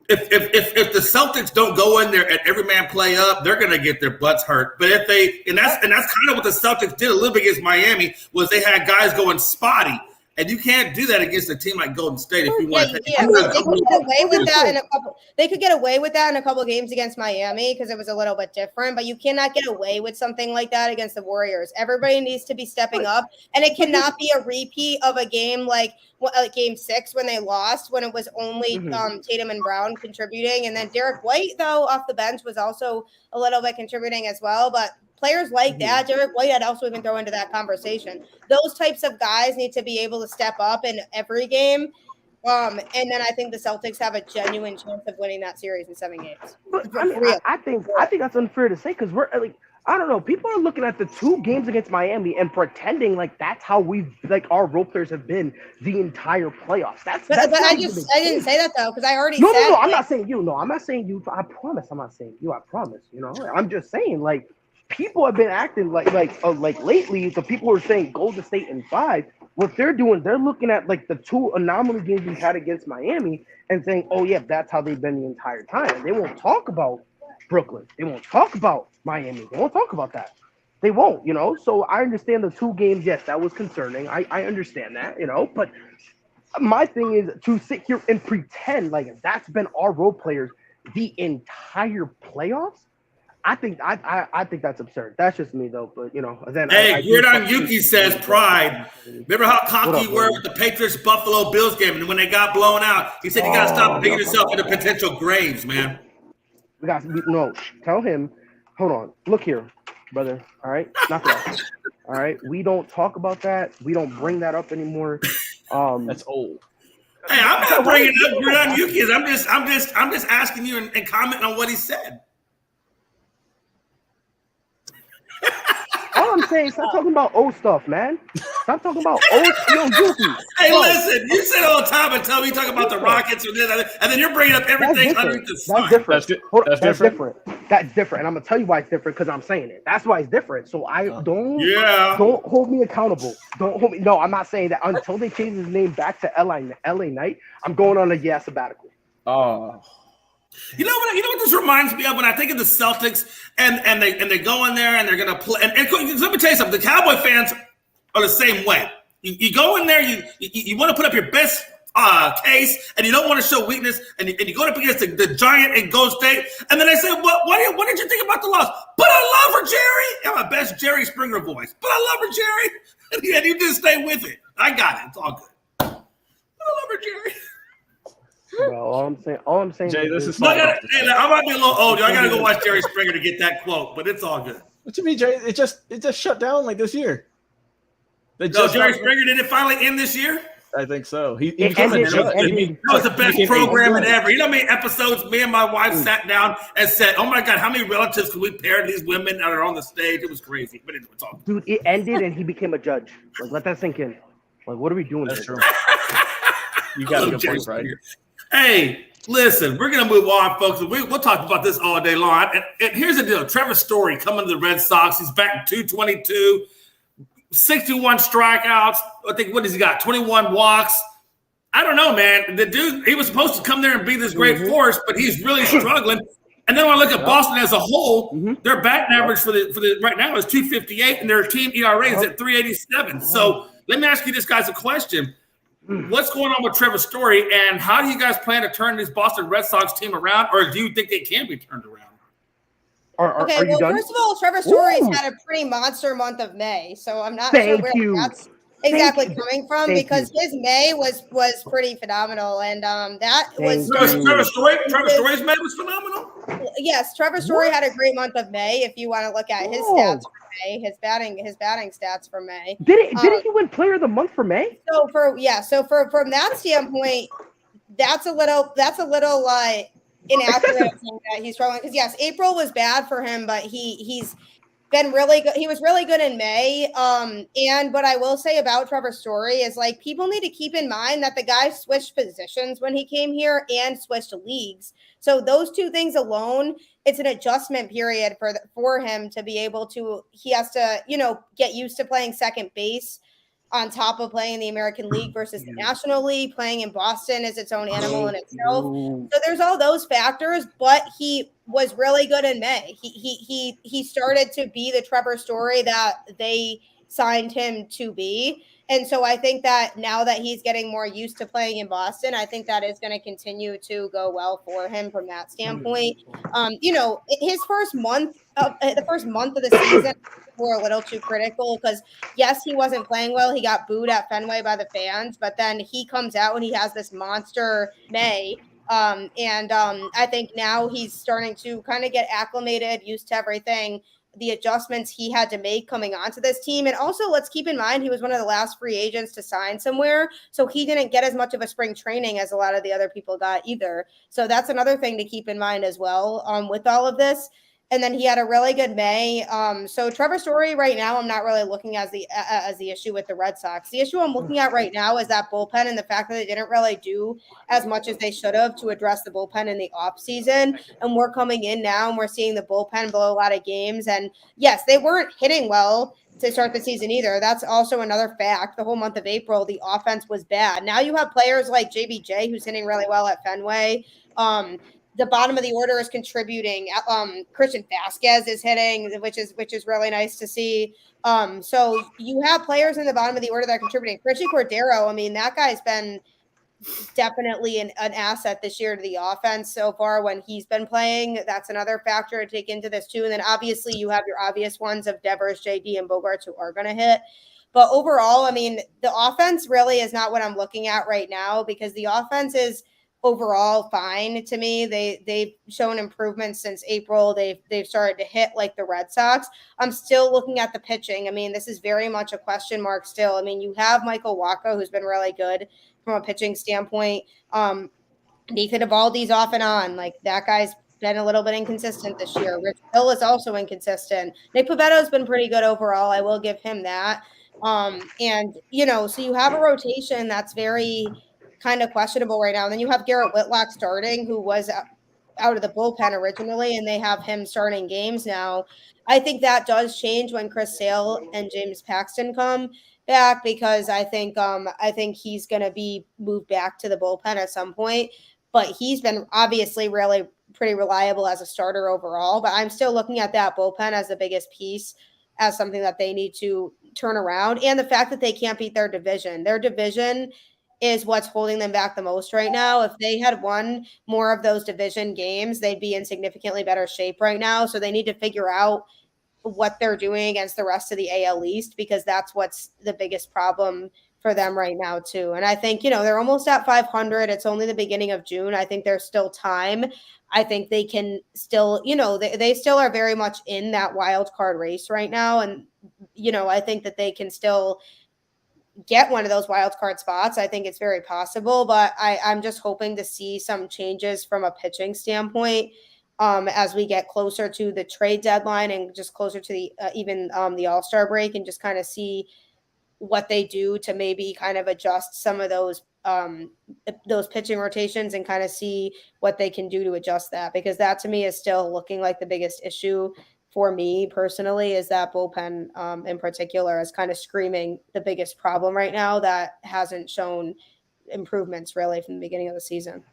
If the Celtics don't go in there and every man play up, they're going to get their butts hurt. But if they – and that's kind of what the Celtics did a little bit against Miami was they had guys going spotty. And you can't do that against a team like Golden State if you want to. Yeah, they could get away with that in a couple. They could get away with that in a couple of games against Miami because it was a little bit different. But you cannot get away with something like that against the Warriors. Everybody needs to be stepping up, and it cannot be a repeat of a game like Game 6 when they lost, when it was only Tatum and Brown contributing, and then Derek White though off the bench was also a little bit contributing as well, but. Players like that, Derek White, I'd also even throw into that conversation. Those types of guys need to be able to step up in every game. And then I think the Celtics have a genuine chance of winning that series in 7 games. But I think that's unfair to say because we're like, I don't know. People are looking at the 2 games against Miami and pretending like that's how our role players have been the entire playoffs. But I didn't say that though because I already said. No. I'm not saying you. No, I'm not saying you. I promise. I'm not saying you. I promise. You know, I'm just saying like. People have been acting like lately. The people who are saying Golden State in 5. What they're doing, they're looking at like the 2 anomaly games we've had against Miami and saying, "Oh yeah, that's how they've been the entire time." They won't talk about Brooklyn. They won't talk about Miami. They won't talk about that. They won't, you know. So I understand the 2 games. Yes, that was concerning. I understand that, you know. But my thing is to sit here and pretend like that's been our role players the entire playoffs. I think that's absurd. That's just me though. But you know, then Gordon Yuki says pride. Remember how cocky you were with the Patriots Buffalo Bills game, and when they got blown out, he said you got to stop digging yourself into potential graves, man. Tell him. Hold on. Look here, brother. All right, not that. All right, we don't talk about that. We don't bring that up anymore. That's old. Hey, I'm not bringing up Gordon Yuki. I'm just asking you and commenting on what he said. All I'm saying, stop talking about old stuff, man. Stop talking about old Yuki. Hey, listen, you said all the time until we talk about the Rockets and then you're bringing up everything underneath the sun. That's different. That's different. That's different. And I'm gonna tell you why it's different because I'm saying it. That's why it's different. So don't hold me accountable. Don't hold me. No, I'm not saying that until they change his name back to LA Knight. I'm going on a sabbatical. Oh. You know what this reminds me of when I think of the Celtics and they go in there and they're gonna play. And let me tell you something: the Cowboy fans are the same way. You go in there, you want to put up your best case, and you don't want to show weakness, and you go up against the Giant and Golden State, and then they say, what did you think about the loss? But I love her, Jerry. I'm my best Jerry Springer voice. But I love her, Jerry. And you just stay with it. I got it. It's all good. But I love her, Jerry. Well, all I'm saying. Jay, this is. I might be a little old. I gotta go watch Jerry Springer to get that quote, but it's all good. What you mean, Jay? It just shut down like this year. Jerry Springer did it finally end this year? I think so. He was the best programming ever. You know how many episodes me and my wife sat down and said, "Oh my God, how many relatives can we pair to these women that are on the stage?" It was crazy, but it's all good. Dude, it ended and he became a judge. Like, let that sink in. Like, what are we doing? That's true. You got a good point, right? Hey, listen, we're going to move on, folks. We'll talk about this all day long. And here's the deal. Trevor Story coming to the Red Sox. He's back in 222, 61 strikeouts. I think, what has he got? 21 walks. I don't know, man. The dude, he was supposed to come there and be this great force, but he's really struggling. And then when I look at Boston as a whole, their batting average for the right now is 258, and their team ERA is at 387. So let me ask you this, guys, a question. What's going on with Trevor Story, and how do you guys plan to turn this Boston Red Sox team around, or do you think they can be turned around? Are you done? First of all, Trevor Story's had a pretty monster month of May, so I'm not sure where that's exactly coming from because his May was pretty phenomenal, and that was Trevor Story's May was phenomenal. Yes, Trevor Story had a great month of May. If you want to look at his stats for May, his batting stats for May. Did he win Player of the Month for May? So from that standpoint, that's a little inaccurate that he's struggling because yes, April was bad for him, but he's been really good. He was really good in May. And what I will say about Trevor Story is like people need to keep in mind that the guy switched positions when he came here and switched leagues. So those two things alone, it's an adjustment period for him to be able to. He has to, get used to playing second base on top of playing in the American League versus the National League. Playing in Boston is its own animal in itself. So there's all those factors, but he was really good in May. He started to be the Trevor Story that they signed him to be. And so I think that now that he's getting more used to playing in Boston, I think that is going to continue to go well for him from that standpoint. His first month of the season, were a little too critical because yes, he wasn't playing well. He got booed at Fenway by the fans, but then he comes out and he has this monster May. I think now he's starting to kind of get acclimated, used to everything, the adjustments he had to make coming onto this team. And also let's keep in mind, he was one of the last free agents to sign somewhere. So he didn't get as much of a spring training as a lot of the other people got either. So that's another thing to keep in mind as well with all of this. And then he had a really good May. So Trevor Story right now, I'm not really looking as the issue with the Red Sox. The issue I'm looking at right now is that bullpen and the fact that they didn't really do as much as they should have to address the bullpen in the off season. And we're coming in now and we're seeing the bullpen blow a lot of games. And yes, they weren't hitting well to start the season either. That's also another fact. The whole month of April, the offense was bad. Now you have players like JBJ who's hitting really well at Fenway. The bottom of the order is contributing. Christian Vasquez is hitting, which is really nice to see. So you have players in the bottom of the order that are contributing. Richie Cordero, I mean, that guy's been definitely an asset this year to the offense so far when he's been playing. That's another factor to take into this too. And then obviously you have your obvious ones of Devers, JD, and Bogarts who are going to hit. But overall, I mean, the offense really is not what I'm looking at right now because the offense is overall fine to me. They've shown improvements since April. They've started to hit like the Red Sox. I'm still looking at the pitching. I mean, this is very much a question mark still. I mean, you have Michael Wacha, who's been really good from a pitching standpoint. Nathan Eovaldi's off and on. Like that guy's been a little bit inconsistent this year. Rich Hill is also inconsistent. Nick Pavetto's been pretty good overall. I will give him that. So you have a rotation that's very kind of questionable right now. And then you have Garrett Whitlock starting, who was out of the bullpen originally, and they have him starting games now. I think that does change when Chris Sale and James Paxton come back because I think he's going to be moved back to the bullpen at some point. But he's been obviously really pretty reliable as a starter overall. But I'm still looking at that bullpen as the biggest piece, as something that they need to turn around. And the fact that they can't beat their division. Their division is what's holding them back the most right now. If they had won more of those division games, they'd be in significantly better shape right now. So they need to figure out what they're doing against the rest of the AL East because that's what's the biggest problem for them right now too. And I think, they're almost at 500. It's only the beginning of June. I think there's still time. I think they can still, they still are very much in that wild card race right now. And, I think that they can still get one of those wild card spots. I think it's very possible, but I'm just hoping to see some changes from a pitching standpoint as we get closer to the trade deadline and just closer to the All-Star break and just kind of see what they do to maybe kind of adjust some of those pitching rotations and kind of see what they can do to adjust that, because that to me is still looking like the biggest issue for me personally, is that bullpen in particular is kind of screaming the biggest problem right now that hasn't shown improvements really from the beginning of the season.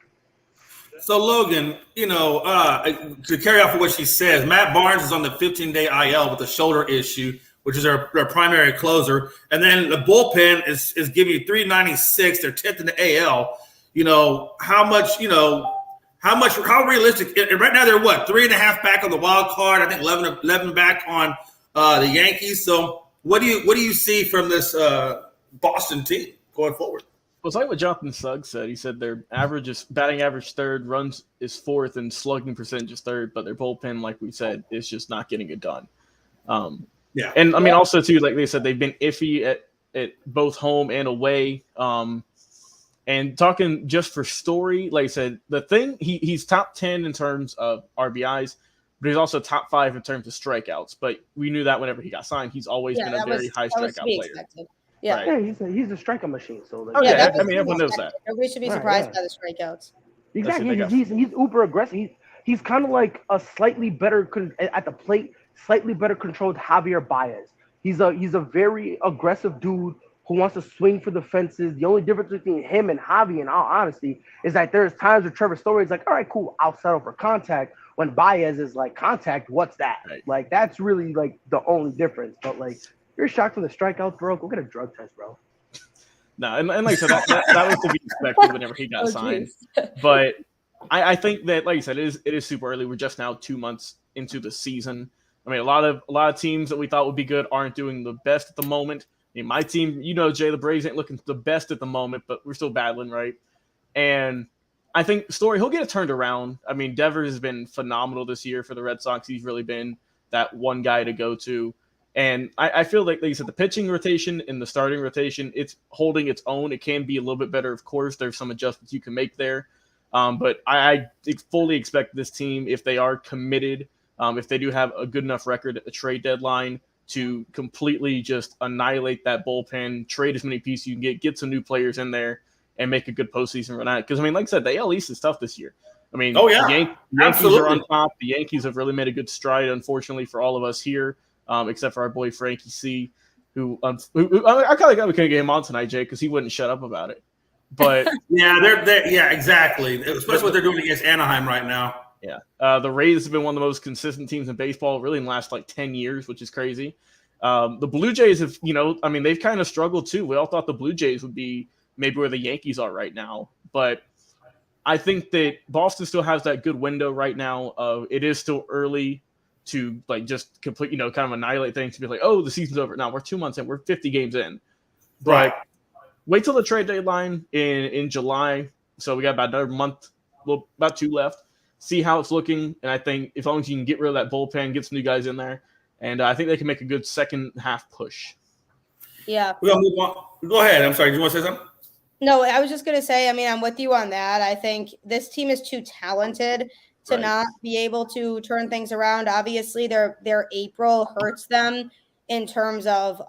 So Logan, to carry off of what she says, Matt Barnes is on the 15-day IL with a shoulder issue, which is their primary closer. And then the bullpen is giving you 396. They're 10th in the AL. How realistic? And right now they're 3.5 back on the wild card. I think 11 back on the Yankees. So what do you see from this Boston team going forward? Well, it's like what Jonathan Suggs said. He said their batting average third, runs is fourth, and slugging percentage is third. But their bullpen, like we said, is just not getting it done. Yeah, and I mean also too, like they said, they've been iffy at both home and away. And talking just for Story, like I said, the thing he's top 10 in terms of RBIs, but he's also top 5 in terms of strikeouts. But we knew that whenever he got signed, he's always been a very high strikeout player. Expected. Yeah, right. Yeah, he's a striker machine. So like, I mean everyone knows that. We should be surprised by the strikeouts. Exactly, he's uber aggressive. He's kind of like a slightly better at the plate, slightly better controlled Javier Baez. He's a very aggressive dude who wants to swing for the fences. The only difference between him and Javi, in all honesty, is that there's times where Trevor Story is like, all right, cool, I'll settle for contact. When Baez is like, contact, what's that? Right. Like, that's really like the only difference. But like, you're shocked from the strikeouts, bro. Go get a drug test, bro. No, and like I said, that was to be expected whenever he got signed. But I think that, like you said, it is super early. We're just now 2 months into the season. I mean, a lot of teams that we thought would be good aren't doing the best at the moment. I mean, my team, Jay, the Braves ain't looking the best at the moment, but we're still battling, right? And I think Story, he'll get it turned around. I mean, Devers has been phenomenal this year for the Red Sox. He's really been that one guy to go to. And I feel like you said, the pitching rotation and the starting rotation, it's holding its own. It can be a little bit better, of course. There's some adjustments you can make there. But I fully expect this team, if they are committed, if they do have a good enough record at the trade deadline, to completely just annihilate that bullpen, trade as many pieces you can get some new players in there, and make a good postseason run out. Because, I mean, like I said, the AL East is tough this year. I mean, the Yankees are on top. The Yankees have really made a good stride, unfortunately, for all of us here. Except for our boy Frankie C, who I kind of got we couldn't get him on tonight, Jay, because he wouldn't shut up about it. But yeah, exactly. Especially what they're doing against Anaheim right now. Yeah, the Rays have been one of the most consistent teams in baseball, really in the last 10 years, which is crazy. The Blue Jays have, they've kind of struggled too. We all thought the Blue Jays would be maybe where the Yankees are right now, but I think that Boston still has that good window right now. It is still early to just complete, kind of annihilate things, to be like, oh, the season's over. Now we're 2 months in, we're 50 games in. But right. Wait till the trade deadline in July. So we got about another month, about 2 left. See how it's looking. And I think as long as you can get rid of that bullpen, get some new guys in there, and I think they can make a good second half push. Yeah. We're going to move on. Go ahead. I'm sorry. Do you want to say something? No, I was just going to say, I'm with you on that. I think this team is too talented to not be able to turn things around. Obviously, their April hurts them in terms of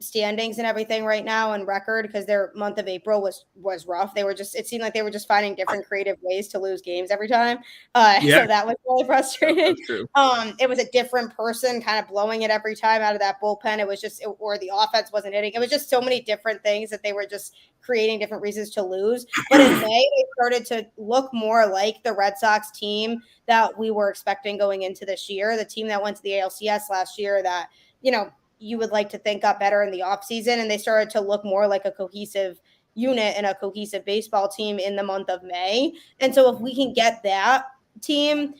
standings and everything right now and record, because their month of April was rough. It seemed like they were just finding different creative ways to lose games every time. So that was really frustrating. It was a different person kind of blowing it every time out of that bullpen. It was or the offense wasn't hitting. It was just so many different things that they were just creating different reasons to lose. But in May, they started to look more like the Red Sox team that we were expecting going into this year, the team that went to the ALCS last year that, you would like to think got better in the offseason, and they started to look more like a cohesive unit and a cohesive baseball team in the month of May. And so if we can get that team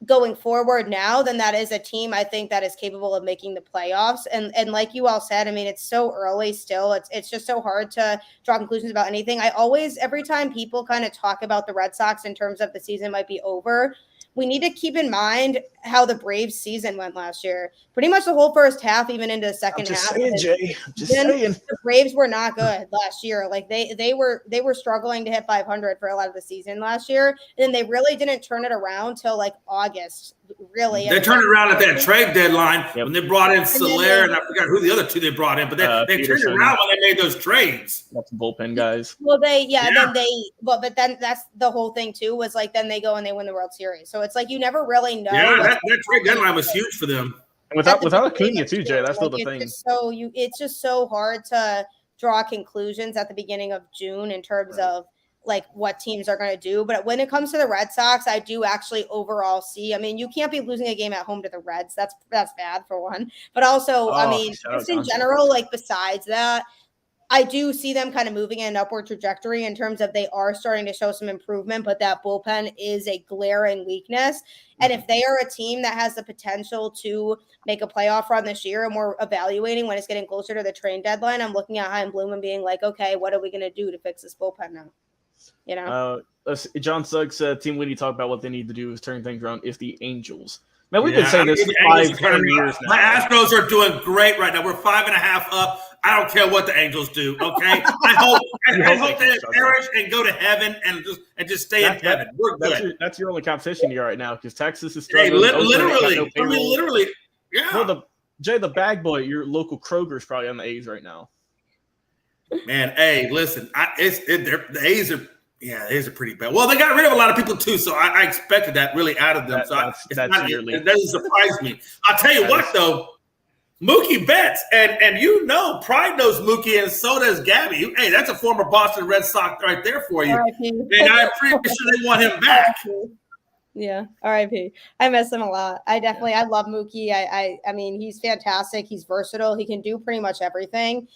going forward now, then that is a team I think that is capable of making the playoffs. And like you all said, it's so early still. It's just so hard to draw conclusions about anything. Every time people kind of talk about the Red Sox in terms of the season might be over, we need to keep in mind how the Braves season went last year. Pretty much the whole first half, even into the second half. Jay. Just saying. The Braves were not good last year. Like they were struggling to hit 500 for a lot of the season last year. And then they really didn't turn it around till August. Really, they turned it around at that trade deadline when they brought in Soler, and I forgot who the other two they brought in, but they turned it around when they made those trades. That's bullpen guys. Well, but then that's the whole thing too, was then they go and they win the World Series. So it's you never really know. Yeah, that trade deadline was huge for them. And without Acuna too, Jay, that's still the thing. It's just so hard to draw conclusions at the beginning of June in terms of like what teams are going to do. But when it comes to the Red Sox, I do actually overall see, I mean, you can't be losing a game at home to the Reds. That's bad for one. But also, I mean, just in general, like besides that, I do see them kind of moving in an upward trajectory in terms of they are starting to show some improvement, but that bullpen is a glaring weakness. And if they are a team that has the potential to make a playoff run this year, and we're evaluating when it's getting closer to the trade deadline, I'm looking at Chaim Bloom and being like, okay, what are we going to do to fix this bullpen now? You know, John Suggs said Team Winnie talked about what they need to do is turn things around if the Angels. Man, we've been saying this for 5-10 years now. My Astros are doing great right now. We're 5.5 up. I don't care what the Angels do. Okay, I hope they perish and go to heaven and just stay in heaven. We're good. That's your only competition here right now because Texas is struggling. Literally. Yeah. Well, Jay, the bag boy, your local Kroger is probably on the A's right now. Man, hey, listen, the A's are. Yeah, it is a pretty bad. Well, they got rid of a lot of people too, so I expected that really out of them. It doesn't surprise me. I'll tell you what, though, Mookie Betts, and Pride knows Mookie, and so does Gabby. Hey, that's a former Boston Red Sox right there for you. And I'm pretty sure they want him back. Yeah, R.I.P. I miss him a lot. I love Mookie. I mean, he's fantastic. He's versatile. He can do pretty much everything.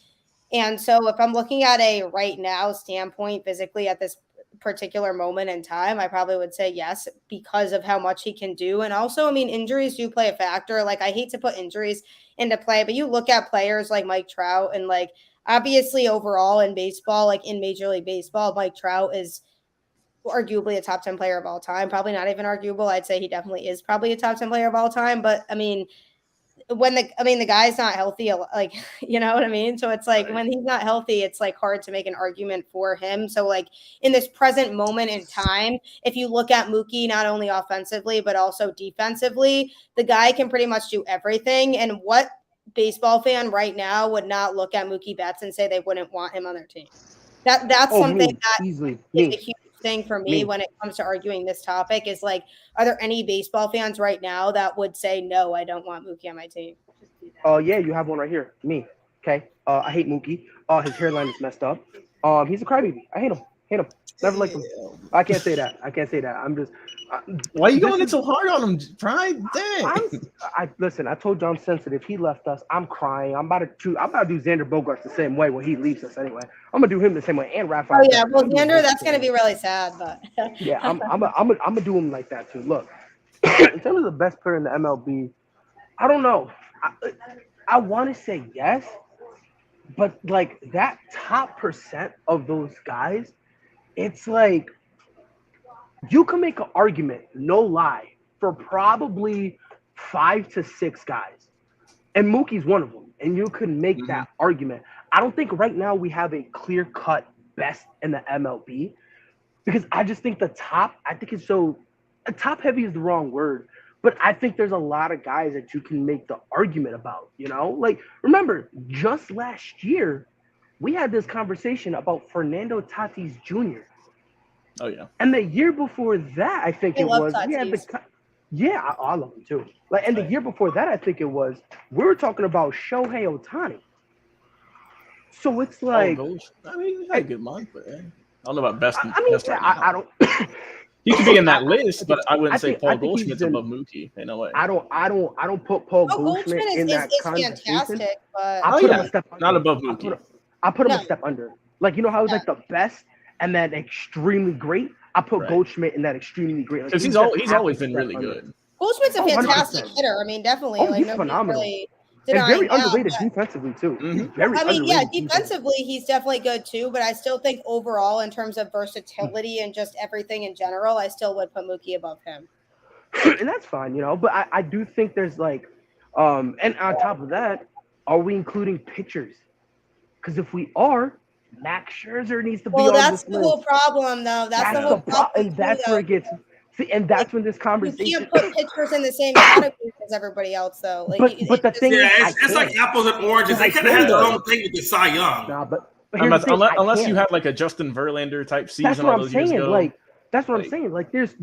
And so if I'm looking at a right now standpoint physically at this particular moment in time, I probably would say yes, because of how much he can do. And also, I mean, injuries do play a factor. Like, I hate to put injuries into play, but you look at players like Mike Trout, and like, obviously overall in baseball, like in Major League Baseball, Mike Trout is arguably a top 10 player of all time. Probably not even arguable. I'd say he definitely is probably a top 10 player of all time. But I mean, the guy's not healthy, like, you know what I mean? So it's like, when he's not healthy, it's like hard to make an argument for him. So like in this present moment in time, if you look at Mookie, not only offensively, but also defensively, the guy can pretty much do everything. And what baseball fan right now would not look at Mookie Betts and say they wouldn't want him on their team? That's something that is a huge thing for me when it comes to arguing this topic is like, are there any baseball fans right now that would say, no, I don't want Mookie on my team? Yeah, you have one right here. Me. Okay. I hate Mookie. His hairline is messed up. He's a crybaby. I hate him. Never liked him. I can't say that. I'm just. Why are you going in so hard on him, Pride? Dang. Listen. I told John Sensitive he left us. I'm crying. I'm about to do Xander Bogaerts the same way when he leaves us. Anyway, I'm gonna do him the same way. And Rafael. Oh yeah, well Xander, that's gonna be really sad, but. Yeah, I'm gonna do him like that too. Look, in terms of the best player in the MLB, I don't know. I want to say yes, but like that top percent of those guys, it's like you can make an argument, no lie, for probably 5 to 6 guys. And Mookie's one of them. And you could make that argument. I don't think right now we have a clear-cut best in the MLB because I just think top heavy is the wrong word. But I think there's a lot of guys that you can make the argument about, you know? Like, remember, just last year, we had this conversation about Fernando Tatis Jr. Oh, yeah. And the year before that, I think it was, we had I love him too. Like, and the year before that, I think it was, we were talking about Shohei Ohtani. So it's like, I mean, he had a good month, but I don't know about best. I don't. He could be in that list, but I wouldn't say Paul Goldschmidt's above Mookie. Ain't no way. I don't put Paul Goldschmidt in that conversation. Fantastic, but I put him a step under. Not above Mookie. I put him a step under. Like, you know how he's like the best and then extremely great? I put Goldschmidt in that extremely great. Because he's always been really good. Goldschmidt's a fantastic hitter. I mean, definitely. He's phenomenal. And very underrated defensively too. Defensively he's definitely good too. But I still think overall, in terms of versatility and just everything in general, I still would put Mookie above him. And that's fine, you know. But I do think there's like, and on top of that, are we including pitchers? Because if we are, Max Scherzer needs to be on that's this the list. whole problem, though. That's the whole problem. And that's where it gets. See, and that's when this conversation. You can't put pitchers in the same category as everybody else, though. Like, but the thing is, it's like apples and oranges. They kind of have their own thing with the Cy Young. Nah, but unless you have like a Justin Verlander type season. That's what all those I'm saying. Years ago. Like that's what I'm saying. Like there's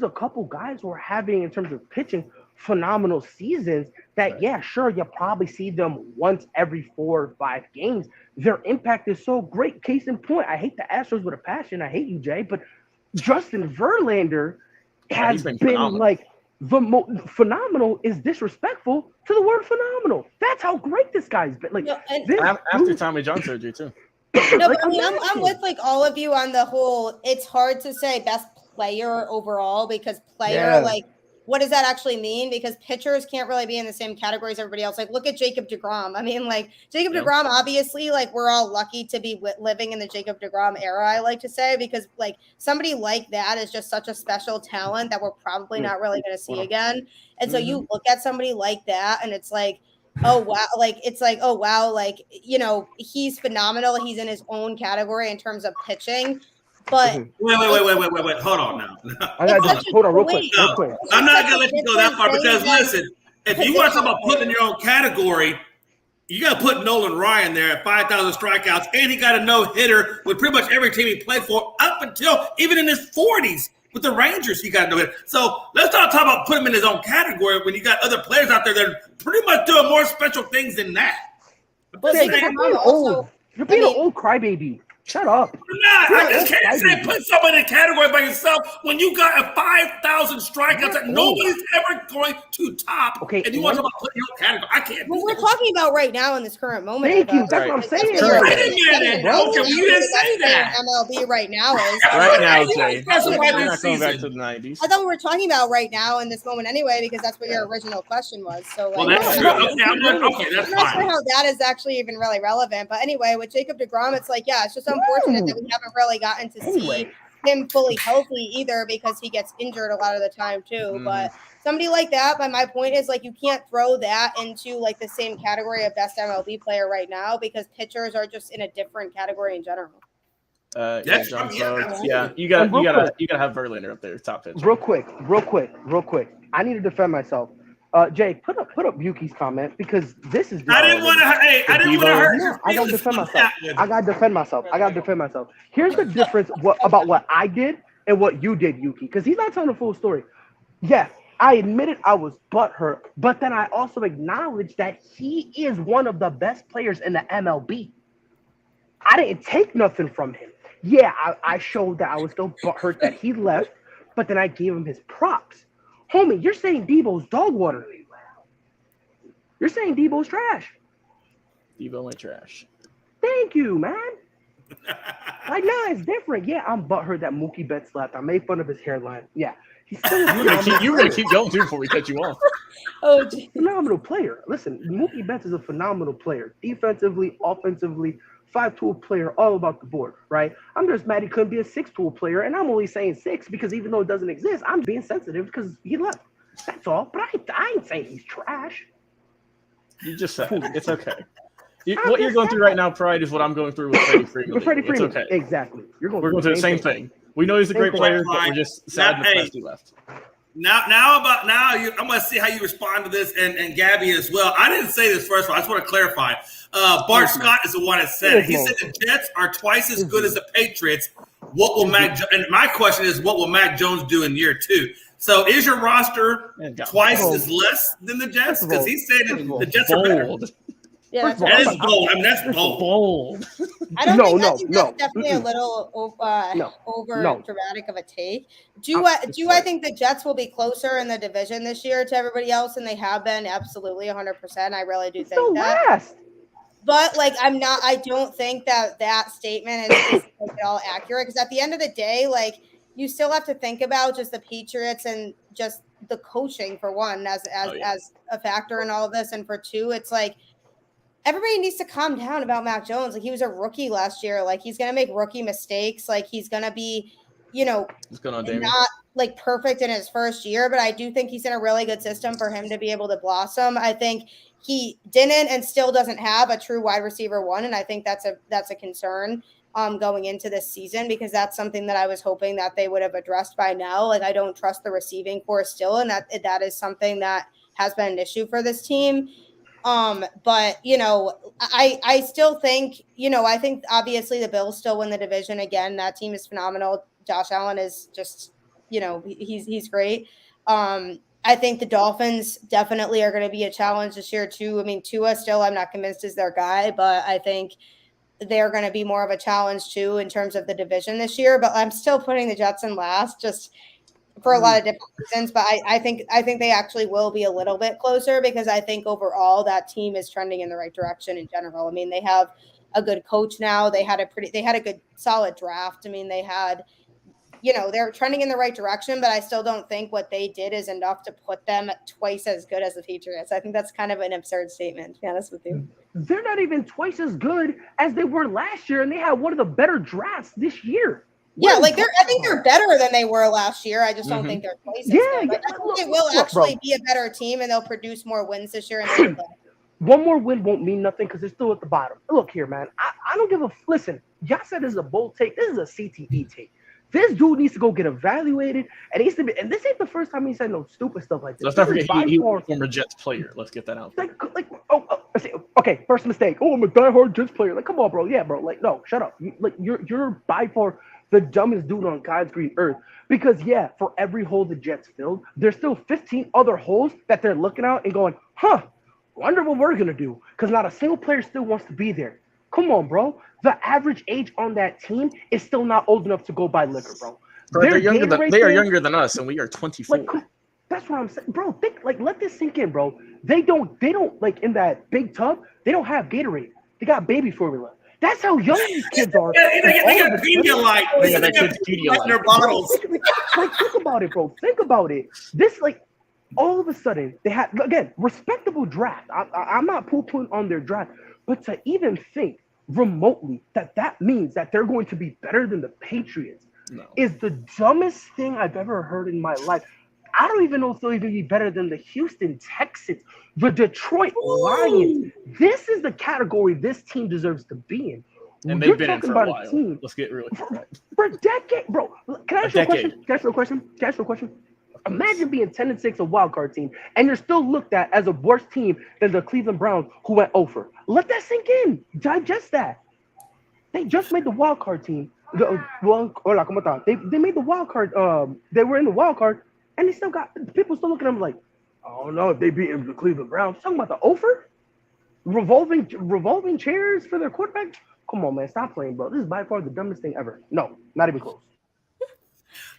a couple guys who are having, in terms of pitching, phenomenal seasons that, Right. yeah, sure, you'll probably see them once every 4 or 5 games. Their impact is so great. Case in point, I hate the Astros with a passion. I hate you, Jay, but Justin Verlander has he's been been phenomenal. like phenomenal is disrespectful to the word phenomenal. That's how great this guy's been. Like No, and- this After dude- Tommy John surgery too. No, like, but I mean, I'm imagine. with like all of you on the whole. It's hard to say best player overall because player, Yeah. like, what does that actually mean? Because pitchers can't really be in the same category as everybody else. Like, look at Jacob deGrom. I mean, like, Jacob Yeah. deGrom, obviously, like, we're all lucky to be living in the Jacob deGrom era, I like to say, because, like, somebody like that is just such a special talent that we're probably not really going to see again. And so you look at somebody like that, and it's like, oh wow, like it's like, oh wow, like, you know, he's phenomenal. He's in his own category in terms of pitching. But Wait. Hold on now. I gotta just hold on real quick. No, Real quick. I'm not gonna let you go that far because listen, if you want to talk about putting in your own category, you got to put Nolan Ryan there at 5,000 strikeouts, and he got a no-hitter with pretty much every team he played for up until even in his 40s with the Rangers. He got a no-hitter. So let's not talk about putting him in his own category when you got other players out there that are pretty much doing more special things than that. Well, Jay, Jacob you're being deGrom also- old. You're being I mean- an old crybaby. Shut up. I just can't say put someone in a category by yourself when you got a 5,000 strikeouts that nobody's ever going to top. Okay, And you want to talk about putting your own category. I can't. Well, we're talking about right now in this current moment. Thank you. That's That's what I'm saying. Wait a minute, bro. You didn't say that. MLB right now is Right now, You Jay. special We're by not this going back to season. the 90s. I thought we were talking about right now in this moment anyway, because that's what your original question was. So, like, Well, that's true. Okay, that's I'm not sure fine. how that is actually even really relevant. But anyway, with Jacob deGrom, it's like, yeah, it's just unfortunate that we haven't really gotten to see him fully healthy either, because he gets injured a lot of the time too. But somebody like that, but my point is, like, you can't throw that into like the same category of best MLB player right now, because pitchers are just in a different category in general. Yeah, John Suggs. Yeah, you gotta have Verlander up there, top pitcher. Real quick. I need to defend myself. Jay, put up Yuki's comment, because this is. I didn't want to. Hey, I didn't want to hurt your I gotta feelings defend on myself. that one. I gotta defend myself. Here's the difference about what I did and what you did, Yuki, because he's not telling the full story. Yes, I admitted I was butthurt, but then I also acknowledged that he is one of the best players in the MLB. I didn't take nothing from him. Yeah, I showed that I was still butthurt that he left, but then I gave him his props. Homie, you're saying Debo's dog water. You're saying Debo's trash. Debo ain't trash. Thank you, man. Like, nah, it's different. Yeah, I'm butthurt that Mookie Betts left. I made fun of his hairline. Yeah. He's still You're gonna keep going too before we cut you off. Oh, phenomenal player. Listen, Mookie Betts is a phenomenal player. Defensively, offensively, 5-tool player, all about the board, right? I'm just mad he couldn't be a 6-tool player, and I'm only saying 6 because even though it doesn't exist, I'm being sensitive because he left. That's all. But I ain't saying he's trash. You just said it. It's okay. What you're going through right now, Pride, is what I'm going through with Freddie Freeman. With Freddie Freeman, it's okay. Exactly. We're going through the same thing. We know he's a great player, but we're just sad that he left. I'm going to see how you respond to this, and Gabby as well. I didn't say this first of all. I just want to clarify. Bart Scott is the one that said it. He said the Jets are twice as good as the Patriots. What will Mac? And my question is, what will Mac Jones do in year 2? So is your roster twice as less than the Jets? Because he said the Jets are better. Yeah, that is bold. I mean, that's bold. I don't think that's definitely a little over dramatic of a take. Do I think the Jets will be closer in the division this year to everybody else than they have been? Absolutely, 100%. I really do think that. But like, I don't think that statement is at all accurate, because at the end of the day, like, you still have to think about just the Patriots and just the coaching for one as a factor in all of this, and for two, it's like, everybody needs to calm down about Mac Jones. Like, he was a rookie last year. Like, he's going to make rookie mistakes. Like, he's going to be, not like perfect in his first year, but I do think he's in a really good system for him to be able to blossom. I think he didn't and still doesn't have a true wide receiver 1. And I think that's a concern going into this season, because that's something that I was hoping that they would have addressed by now. Like, I don't trust the receiving core still. And that is something that has been an issue for this team. But I still think, I think obviously the Bills still win the division again. That team is phenomenal. Josh Allen is just, he's great. I think the Dolphins definitely are going to be a challenge this year too. I mean, Tua still, I'm not convinced is their guy, but I think they're going to be more of a challenge too in terms of the division this year. But I'm still putting the Jets in last, just for a lot of different reasons. But I think they actually will be a little bit closer because I think overall that team is trending in the right direction in general. I mean, they have a good coach now. They had a good solid draft. I mean, they had, they're trending in the right direction, but I still don't think what they did is enough to put them twice as good as the Patriots. I think that's kind of an absurd statement, to be honest with you. They're not even twice as good as they were last year, and they had one of the better drafts this year. Yeah, like I think they're better than they were last year. I just don't think they're twice as good. Like, I think they will actually be a better team, and they'll produce more wins this year. And one more win won't mean nothing because they're still at the bottom. Look here, man. I don't give a listen. Y'all said this is a bold take. This is a CTE take. This dude needs to go get evaluated, and he needs to be. And this ain't the first time he said no stupid stuff like this. Let's not forget he was a former Jets player. Let's get that out. Okay, first mistake. Oh, I'm a diehard Jets player. Like, come on, bro. Yeah, bro. Like, no, shut up. You're by far the dumbest dude on God's green earth. Because yeah, for every hole the Jets filled, there's still 15 other holes that they're looking out and going, wonder what we're gonna do. Because not a single player still wants to be there. Come on, bro. The average age on that team is still not old enough to go buy liquor, bro. They are younger than us, and we are 24. Like, that's what I'm saying, bro. Let this sink in, bro. They don't like in that big tub. They don't have Gatorade. They got baby formula. That's how young these kids are. They got Pedialyte. They got Pedialyte in their bottles. Like, think about it, bro. Think about it. This, like, all of a sudden, they had, again, respectable draft. I'm not poo-pooing on their draft, but to even think remotely that means that they're going to be better than the Patriots is the dumbest thing I've ever heard in my life. I don't even know if they'll even be better than the Houston Texans, the Detroit Lions. This is the category this team deserves to be in. And they've been in for a while. Let's get really for a decade, bro. Can I ask you a question? Imagine being 10-6, a wild card team, and you're still looked at as a worse team than the Cleveland Browns, who went over. Let that sink in. Digest that. They just made the wild card team. They made the wild card. They were in the wild card, and they still got people still looking at them like, I don't know if they beat the Cleveland Browns. Talking about the over, revolving chairs for their quarterback. Come on, man, stop playing, bro. This is by far the dumbest thing ever. No, not even close.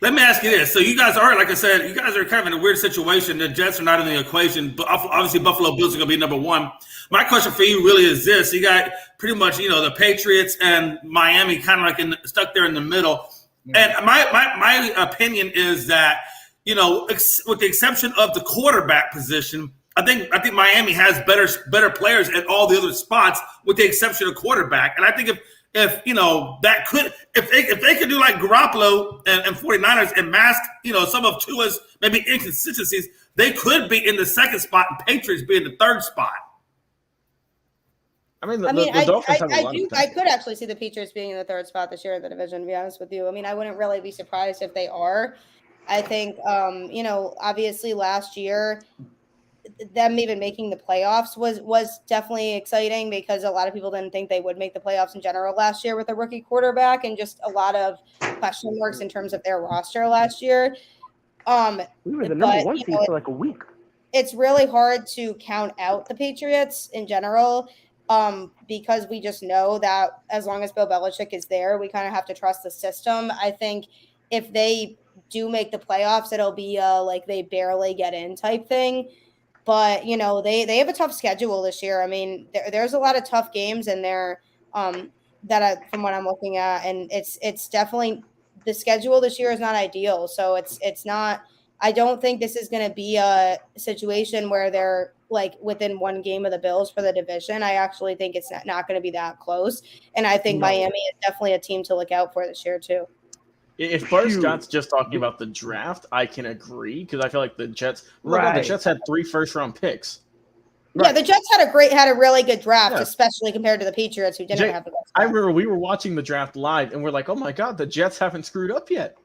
Let me ask you this. So you guys are, like I said, you guys are kind of in a weird situation. The Jets are not in the equation, but obviously Buffalo Bills are going to be number one. My question for you really is this. You got pretty much, the Patriots and Miami kind of like stuck there in the middle. And my opinion is that, with the exception of the quarterback position, I think Miami has better players at all the other spots with the exception of quarterback. And I think if they could do like Garoppolo and 49ers and mask, some of Tua's maybe inconsistencies, they could be in the second spot and Patriots be in the third spot. I could actually see the Patriots being in the third spot this year in the division, to be honest with you. I mean, I wouldn't really be surprised if they are. I think, obviously last year, them even making the playoffs was definitely exciting because a lot of people didn't think they would make the playoffs in general last year with a rookie quarterback and just a lot of question marks in terms of their roster last year. We were the number one team for like a week. It's really hard to count out the Patriots in general because we just know that as long as Bill Belichick is there, we kind of have to trust the system. I think if they do make the playoffs, it'll be like they barely get in type thing. But, they have a tough schedule this year. I mean, there's a lot of tough games in there from what I'm looking at. And it's definitely the schedule this year is not ideal. So it's not – I don't think this is going to be a situation where they're like within one game of the Bills for the division. I actually think it's not going to be that close. And I think Miami is definitely a team to look out for this year too. If Bart Scott's just talking about the draft, I can agree because I feel like the Jets. The Jets had 3 first-round picks. Yeah, the Jets had a really good draft, especially compared to the Patriots, who didn't have the best draft. I remember we were watching the draft live, and we're like, "Oh my god, the Jets haven't screwed up yet."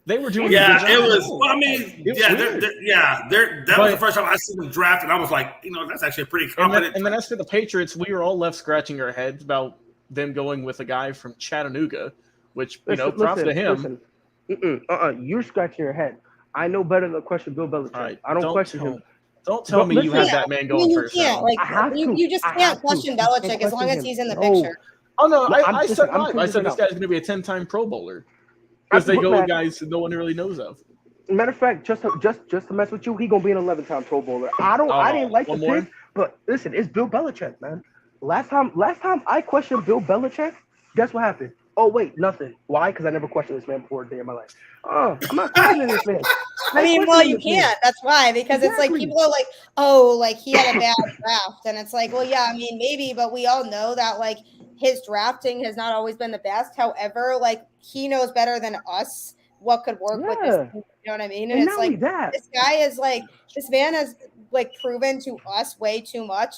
They were doing. Yeah, it was. Well, I mean, that was the first time I seen them draft, and I was like, that's actually a pretty confident. And then as for the Patriots, we were all left scratching our heads about them going with a guy from Chattanooga. Which, props to him. You're scratching your head. I know better than question Bill Belichick. Right, I don't question him. Don't tell me you listen, have that man going you first can't. round. Like I have to. you just I can't have to. question You can't Belichick as long question as he's in the him. No. picture. Oh no, I listen, said I'm live. I said this saying guy's going to be a 10-time Pro Bowler because they Look, go man, with guys that no one really knows of. Matter of fact, just to mess with you, he gonna be an 11-time Pro Bowler. I didn't like the one more? pick, but listen, it's Bill Belichick, man. Last time I questioned Bill Belichick, guess what happened? Oh wait, nothing. Why? Because I never questioned this man before a day in my life. I'm not questioning this man. I mean, well, you can't. That's why, because it's like Exactly. people are like, oh, like he had a bad draft, and it's like, well, yeah, I mean, maybe, but we all know that like his drafting has not always been the best. However, like he knows better than us what could work with this team, you know what I mean? And And it's not only like that, this guy is like this man has like proven to us way too much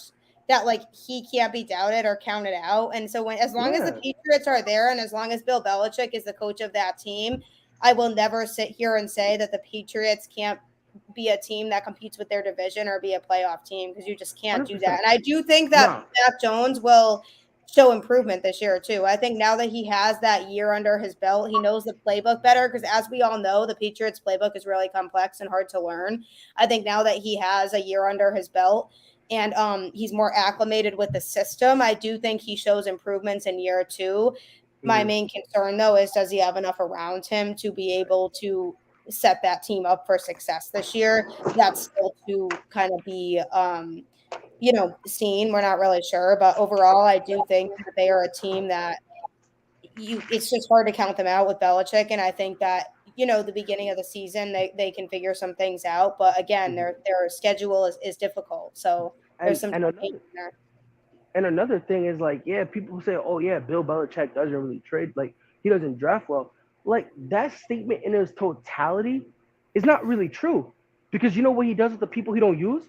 that like he can't be doubted or counted out. And so as long as the Patriots are there and as long as Bill Belichick is the coach of that team, I will never sit here and say that the Patriots can't be a team that competes with their division or be a playoff team, because you just can't 100%. Do that. And I do think that Mac Jones will show improvement this year too. I think now that he has that year under his belt, he knows the playbook better, because as we all know, the Patriots playbook is really complex and hard to learn. I think now that he has a year under his belt and he's more acclimated with the system, I do think he shows improvements in year two. My main concern, though, is does he have enough around him to be able to set that team up for success this year? That's still to kind of be, seen. We're not really sure. But overall, I do think that they are a team that it's just hard to count them out with Belichick. And I think that, the beginning of the season, they can figure some things out. But again, their schedule is difficult. So there's some there. And another thing is like, yeah, people say, oh yeah, Bill Belichick doesn't really trade. Like he doesn't draft well. Like that statement in its totality is not really true, because you know what he does with the people he don't use?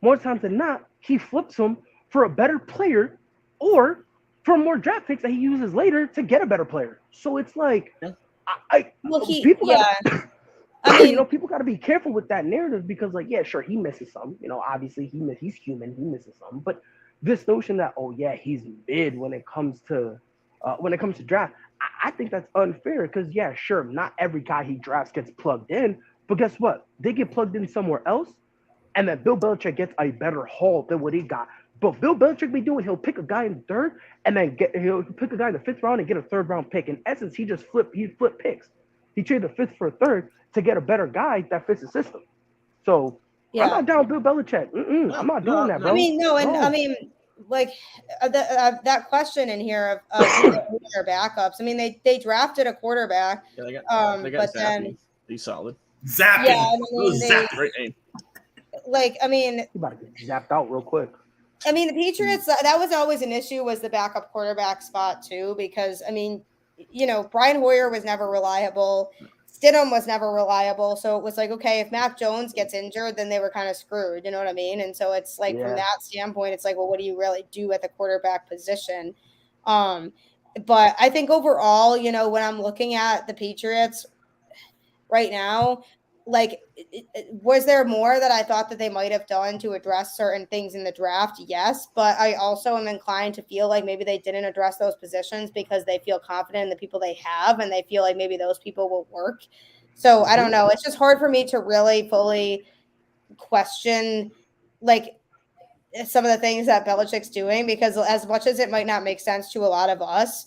More times than not, he flips them for a better player or for more draft picks that he uses later to get a better player. So it's like, people got to be careful with that narrative, because like, yeah, sure, he misses some. Obviously he's human, he misses some, but this notion that, oh yeah, he's mid when it comes to draft, I think that's unfair, because yeah, sure, not every guy he drafts gets plugged in, but guess what? They get plugged in somewhere else, and then Bill Belichick gets a better haul than what he got. But Bill Belichick be doing, he'll pick a guy in third, and then he'll pick a guy in the fifth round and get a third round pick. In essence, he flipped picks. He traded the fifth for a third to get a better guy that fits the system. So yeah. I'm not down Bill Belichick. I'm not doing that, bro. I mean, like that question in here of their backups. I mean, they drafted a quarterback. Yeah, they got but Zappy. Then He's solid. Zappy. Yeah, Zappy. Great name. Like, I mean, you about to get zapped out real quick. I mean, the Patriots, that was always an issue, was the backup quarterback spot too, because I mean, Brian Hoyer was never reliable. Stidham was never reliable. So it was like, okay, if Mac Jones gets injured, then they were kind of screwed. You know what I mean? And so it's like, from that standpoint, it's like, well, what do you really do at the quarterback position? But I think overall, when I'm looking at the Patriots right now, like, was there more that I thought that they might have done to address certain things in the draft? Yes, but I also am inclined to feel like maybe they didn't address those positions because they feel confident in the people they have, and they feel like maybe those people will work. So I don't know. It's just hard for me to really fully question, like, some of the things that Belichick's doing, because as much as it might not make sense to a lot of us,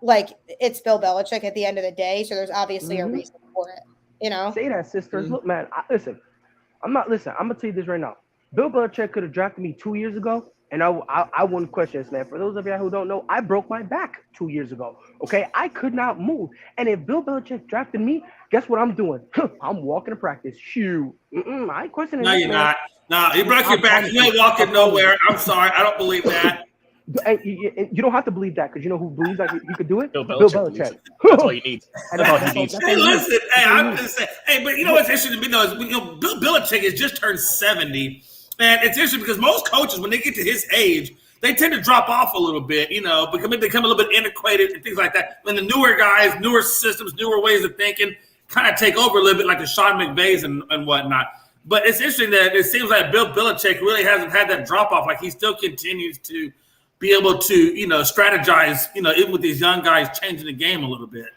like, it's Bill Belichick at the end of the day, so there's obviously a reason for it. Say that, sister. Look, man, listen. I'm gonna tell you this right now. Bill Belichick could have drafted me 2 years ago, and I wouldn't question this, man. For those of you who don't know, I broke my back 2 years ago. Okay, I could not move, and if Bill Belichick drafted me, guess what I'm doing? I'm walking to practice. Shoot, I ain't questioning. No, you're not. No, you broke your back. You ain't walking nowhere. I'm sorry, I don't believe that. You don't have to believe that, because you know who believes that he could do it? Bill Belichick. That's all you need. That's all he needs. Hey, listen. Hey, I'm just saying. Hey, but you know what's interesting to me though is Bill Belichick has just turned 70, and it's interesting because most coaches, when they get to his age, they tend to drop off a little bit, become a little bit antiquated and things like that. When the newer guys, newer systems, newer ways of thinking kind of take over a little bit, like the Sean McVays and whatnot. But it's interesting that it seems like Bill Belichick really hasn't had that drop off. Like, he still continues to be able to, strategize, even with these young guys changing the game a little bit.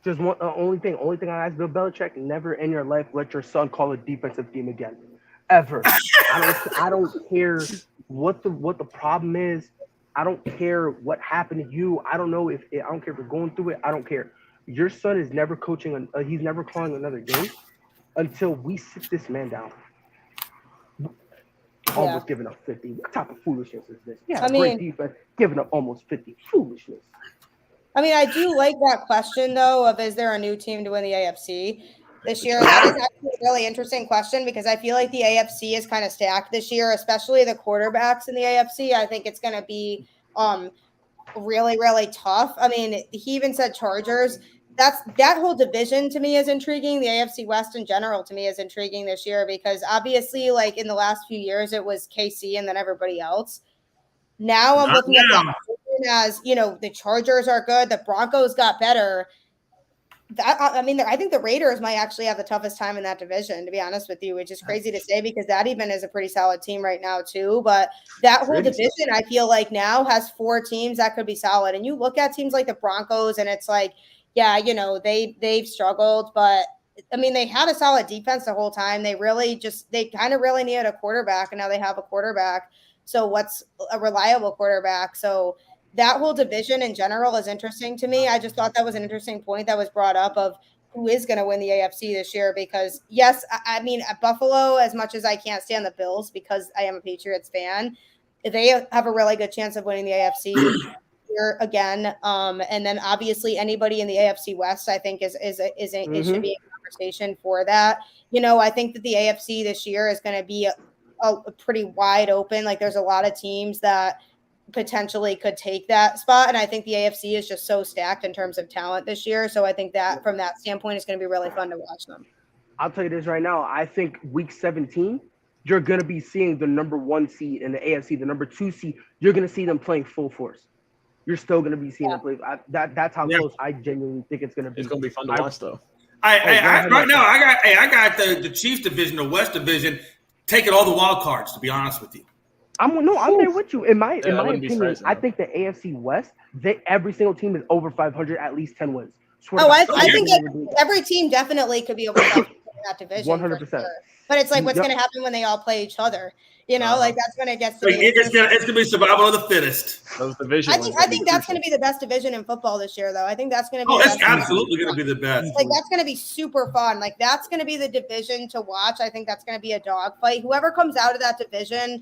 Just one only thing I ask Bill Belichick: never in your life let your son call a defensive team again, ever. I don't care what the problem is. I don't care what happened to you. I don't care if you're going through it. I don't care. Your son is never coaching. He's never calling another game until we sit this man down. Almost giving up 50. What type of foolishness is this? Yeah, great defense, giving up almost 50. Foolishness. I mean, I do like that question, though, of is there a new team to win the AFC this year? That is actually a really interesting question because I feel like the AFC is kind of stacked this year, especially the quarterbacks in the AFC. I think it's going to be really, really tough. I mean, he even said Chargers. That whole division to me is intriguing. The AFC West in general to me is intriguing this year because obviously, like in the last few years, it was KC and then everybody else. Now I'm looking at that as, the Chargers are good. The Broncos got better. I think the Raiders might actually have the toughest time in that division, to be honest with you, which is crazy to say because that even is a pretty solid team right now too. But that whole division, I feel like now has 4 teams that could be solid. And you look at teams like the Broncos and it's like, yeah, they've struggled, but I mean, they had a solid defense the whole time. They kind of really needed a quarterback and now they have a quarterback. So what's a reliable quarterback? So that whole division in general is interesting to me. I just thought that was an interesting point that was brought up of who is going to win the AFC this year because, yes, I mean, at Buffalo, as much as I can't stand the Bills because I am a Patriots fan, they have a really good chance of winning the AFC here again. And then obviously anybody in the AFC West, I think, it should be a conversation for that. I think that the AFC this year is going to be a pretty wide open. Like there's a lot of teams that potentially could take that spot. And I think the AFC is just so stacked in terms of talent this year. So I think that from that standpoint, it's going to be really fun to watch them. I'll tell you this right now. I think week 17, you're going to be seeing the number 1 seed in the AFC, the number 2 seed. You're going to see them playing full force. You're still going to be seeing them play. That's how close I genuinely think it's going to be. It's going to be fun to watch, though. Right now, I got the Chiefs division, the West division, taking all the wild cards. To be honest with you, I'm there with you. In my opinion, I think the AFC West, every single team is over 500, at least 10 wins. I think every team definitely could be over 500 in that division. 100%. Sure. But it's like what's going to happen when they all play each other? Like that's when it gets to it's going to be survival of the fittest. Those divisions. I think that's going to be the best division in football this year, though. I think that's going to be. It's absolutely going to be the best. Like that's going to be super fun. Like that's going to be the division to watch. I think that's going to be a dogfight. Whoever comes out of that division,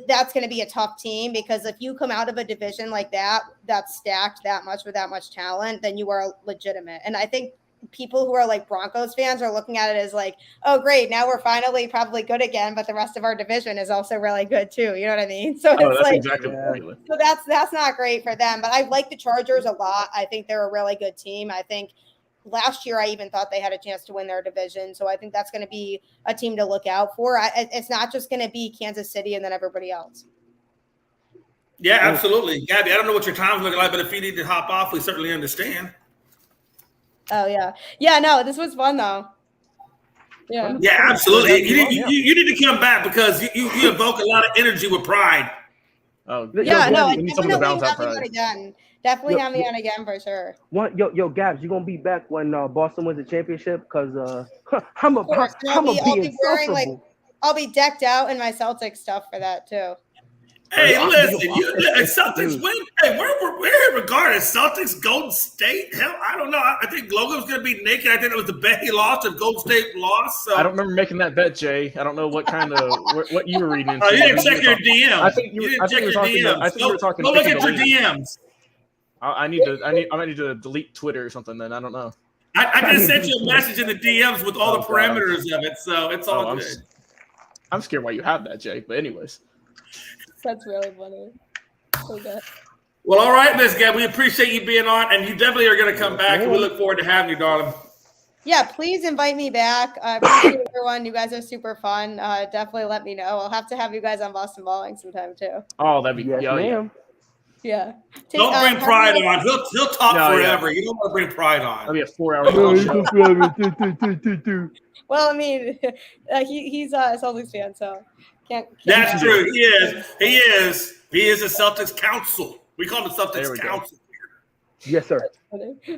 that's going to be a tough team because if you come out of a division like that, that's stacked that much with that much talent, then you are legitimate. And I think people who are like Broncos fans are looking at it as like, oh, great, now we're finally probably good again, but the rest of our division is also really good too. You know what I mean? So it's like, exactly so that's not great for them. But I like the Chargers a lot. I think they're a really good team. I think last year I even thought they had a chance to win their division. So I think that's going to be a team to look out for. It's not just going to be Kansas City and then everybody else. Yeah, absolutely. Gabby, I don't know what your time's looking like, but if you need to hop off, we certainly understand. Oh, yeah. Yeah, no, this was fun, though. Yeah. Yeah, absolutely. You need to come back because you evoke a lot of energy with pride. Oh, yeah, no, definitely have me on again. Definitely have me on again for sure. Yo, Gabs, you gonna be back when Boston wins the championship? Because I'll be decked out in my Celtics stuff for that too. Hey, listen, Celtics win. Hey, we're regarded Celtics, Golden State. Hell, I don't know. I think Logan was going to be naked. I think it was the bet he lost if Golden State lost. So. I don't remember making that bet, Jay. I don't know what kind of what you were reading into. You didn't check your DMs. I think you didn't check your DMs. I think you were talking. Go look at your DMs. I might need to delete Twitter or something. Then I don't know. I just sent you a message in the DMs with all the parameters of it, so it's all good. I'm scared why you have that, Jay. But anyways. That's really funny. Okay. Well, all right, Miss Gab. We appreciate you being on, and you definitely are going to come back, and we look forward to having you, darling. Yeah, please invite me back. I appreciate everyone. You guys are super fun. Definitely let me know. I'll have to have you guys on Boston Balling sometime, too. Oh, that'd be Yeah. Don't bring Pride on. He'll talk forever. You don't want to bring Pride on. That'll be a 4-hour show. Well, I mean, he's a Celtics fan, so can't That's true. He is. He is a Celtics counsel. We call him the Celtics counsel. Yes, sir.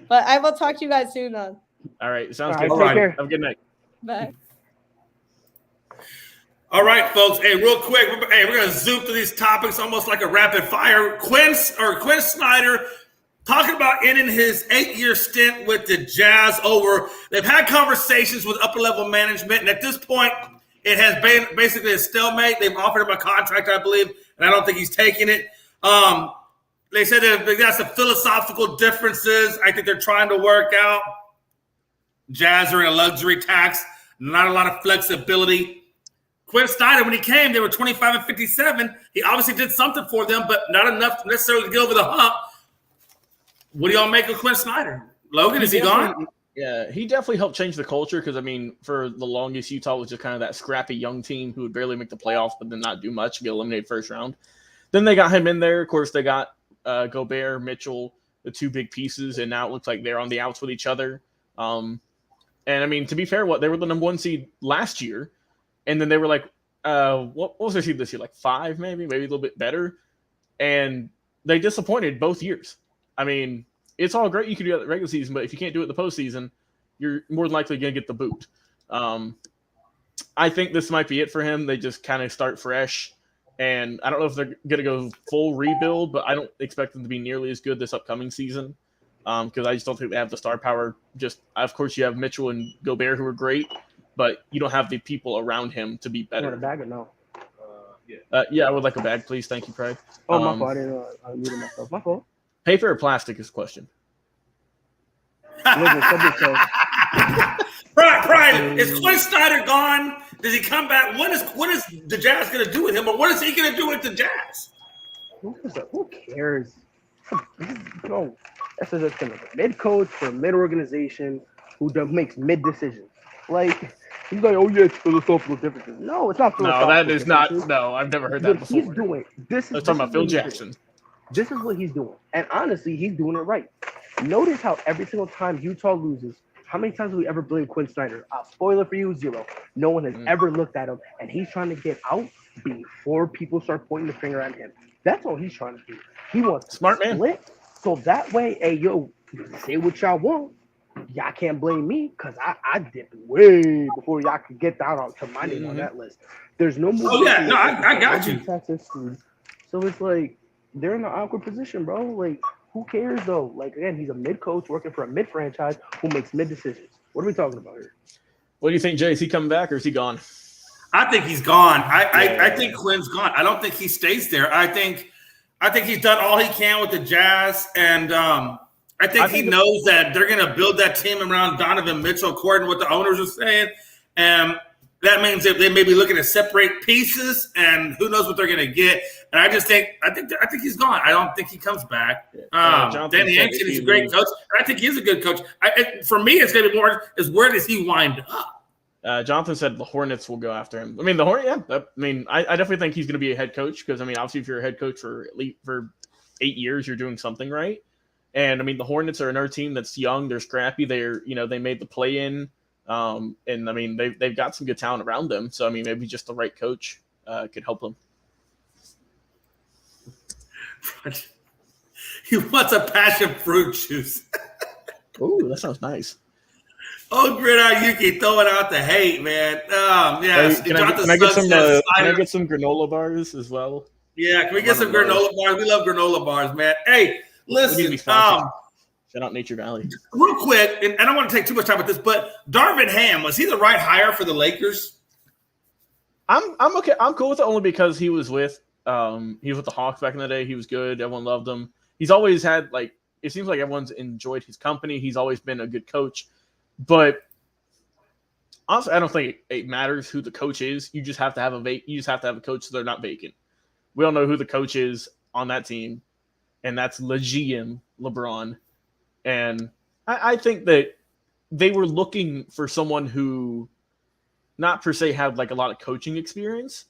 But I will talk to you guys soon, though. All right, sounds All right, good. take care. Have a good night. Bye. All right, folks. Hey, real quick. Hey, we're gonna zoom through these topics almost like a rapid fire. Quinn Snyder talking about ending his 8-year stint with the Jazz over. They've had conversations with upper level management, and at this point, it has been basically a stalemate. They've offered him a contract, I believe, and I don't think he's taking it. They said that they got some philosophical differences. I think they're trying to work out. Jazz are in a luxury tax, not a lot of flexibility. Quinn Snyder, when he came, they were 25 and 57. He obviously did something for them, but not enough necessarily to get over the hump. What do y'all make of Quinn Snyder? Logan, is he gone? Yeah, he definitely helped change the culture because, I mean, for the longest, Utah was just kind of that scrappy young team who would barely make the playoffs but then not do much, get eliminated first round. Then they got him in there. Of course, they got Gobert, Mitchell, the two big pieces, and now it looks like they're on the outs with each other. And, I mean, to be fair, they were the number 1 seed last year. And then they were like, what was their seed this year? Like 5, maybe a little bit better. And they disappointed both years. I mean, it's all great you can do it at the regular season, but if you can't do it in the postseason, you're more than likely going to get the boot. I think this might be it for him. They just kind of start fresh. And I don't know if they're going to go full rebuild, but I don't expect them to be nearly as good this upcoming season because I just don't think they have the star power. Of course, you have Mitchell and Gobert who are great, but you don't have the people around him to be better. You want a bag or no? Yeah, I would like a bag, please. Thank you, Craig. Oh, my fault. I didn't know I muted myself. My fault. Paper or plastic is the question. Brian, is Quinn Snyder gone? Does he come back? What is the Jazz going to do with him, or what is he going to do with the Jazz? Who cares? No, that's just a mid coach for a mid organization who makes mid decisions. Like, he's like, oh yeah, it's philosophical differences. No, it's not philosophical. No, that is not. No, I've never heard that before. He's doing this. Let's talk about Phil Jackson. This is what he's doing, and honestly, he's doing it right. Notice how every single time Utah loses, how many times have we ever blamed Quinn Snyder? Spoiler for you, 0. No one has ever looked at him, and he's trying to get out before people start pointing the finger at him. That's all he's trying to do. He wants smart to split, so that way, hey, yo, say what y'all want. Y'all can't blame me because I dipped way before y'all could get down to my name on that list. There's no more. Oh, yeah, no, I got you. So it's like they're in an awkward position, bro. Like, who cares though? Like, again, he's a mid coach working for a mid franchise who makes mid decisions. What are we talking about here? What do you think, Jay? Is he coming back or is he gone? I think he's gone. I think Quinn's gone. I don't think he stays there. I think he's done all he can with the Jazz, and I think he knows that they're going to build that team around Donovan Mitchell, according to what the owners are saying, and that means that they may be looking to separate pieces, and who knows what they're going to get. And I think he's gone. I don't think he comes back. Danny Ainge is a great coach. I think he's a good coach. For me, it's going to be more is where does he wind up? Jonathan said the Hornets will go after him. I mean, the Hornets. Yeah. I definitely think he's going to be a head coach because obviously, if you're a head coach for 8 years, you're doing something right. And the Hornets are another team that's young. They're scrappy. They made the play in. And they've got some good talent around them. So maybe just the right coach could help them. He wants a passion fruit juice. Ooh, that sounds nice. Oh, Gridiron Yuki throwing out the hate, man. Yes. Can I get some granola bars as well? Yeah, can we get some granola bars? We love granola bars, man. Hey, listen. Shout out Nature Valley. Real quick, and I don't want to take too much time with this, but Darvin Ham, was he the right hire for the Lakers? I'm okay. I'm cool with it only because he was with the Hawks back in the day. He was good. Everyone loved him. He's always had it seems like everyone's enjoyed his company. He's always been a good coach. But honestly, I don't think it matters who the coach is. You just have to have a coach so they're not vacant. We all know who the coach is on that team, and that's GM LeBron. And I think that they were looking for someone who not per se had a lot of coaching experience,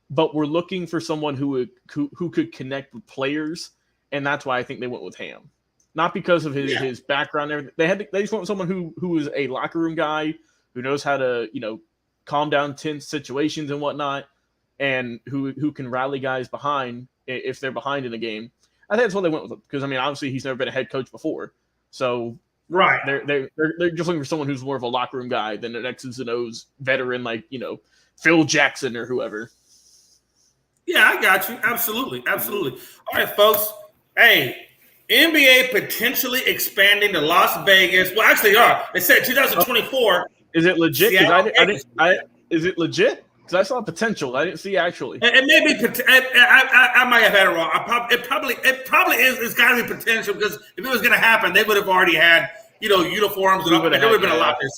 but were looking for someone who could connect with players, and that's why I think they went with Ham. Not because of his background and everything. They just want someone who is a locker room guy, who knows how to, calm down tense situations and whatnot, and who can rally guys behind if they're behind in a game. I think that's what they went with because I mean, obviously he's never been a head coach before, so Right. they're just looking for someone who's more of a locker room guy than an X's and O's veteran like Phil Jackson or whoever. Yeah, I got you. Absolutely. All right, folks. Hey, NBA potentially expanding to Las Vegas. Well, actually, they said 2024. Is it legit? Seattle, Is it legit? Because I saw potential. I didn't see actually. It may be. I might have had it wrong. It probably is. It's got to be potential because if it was going to happen, they would have already had uniforms and there would have been a lot there.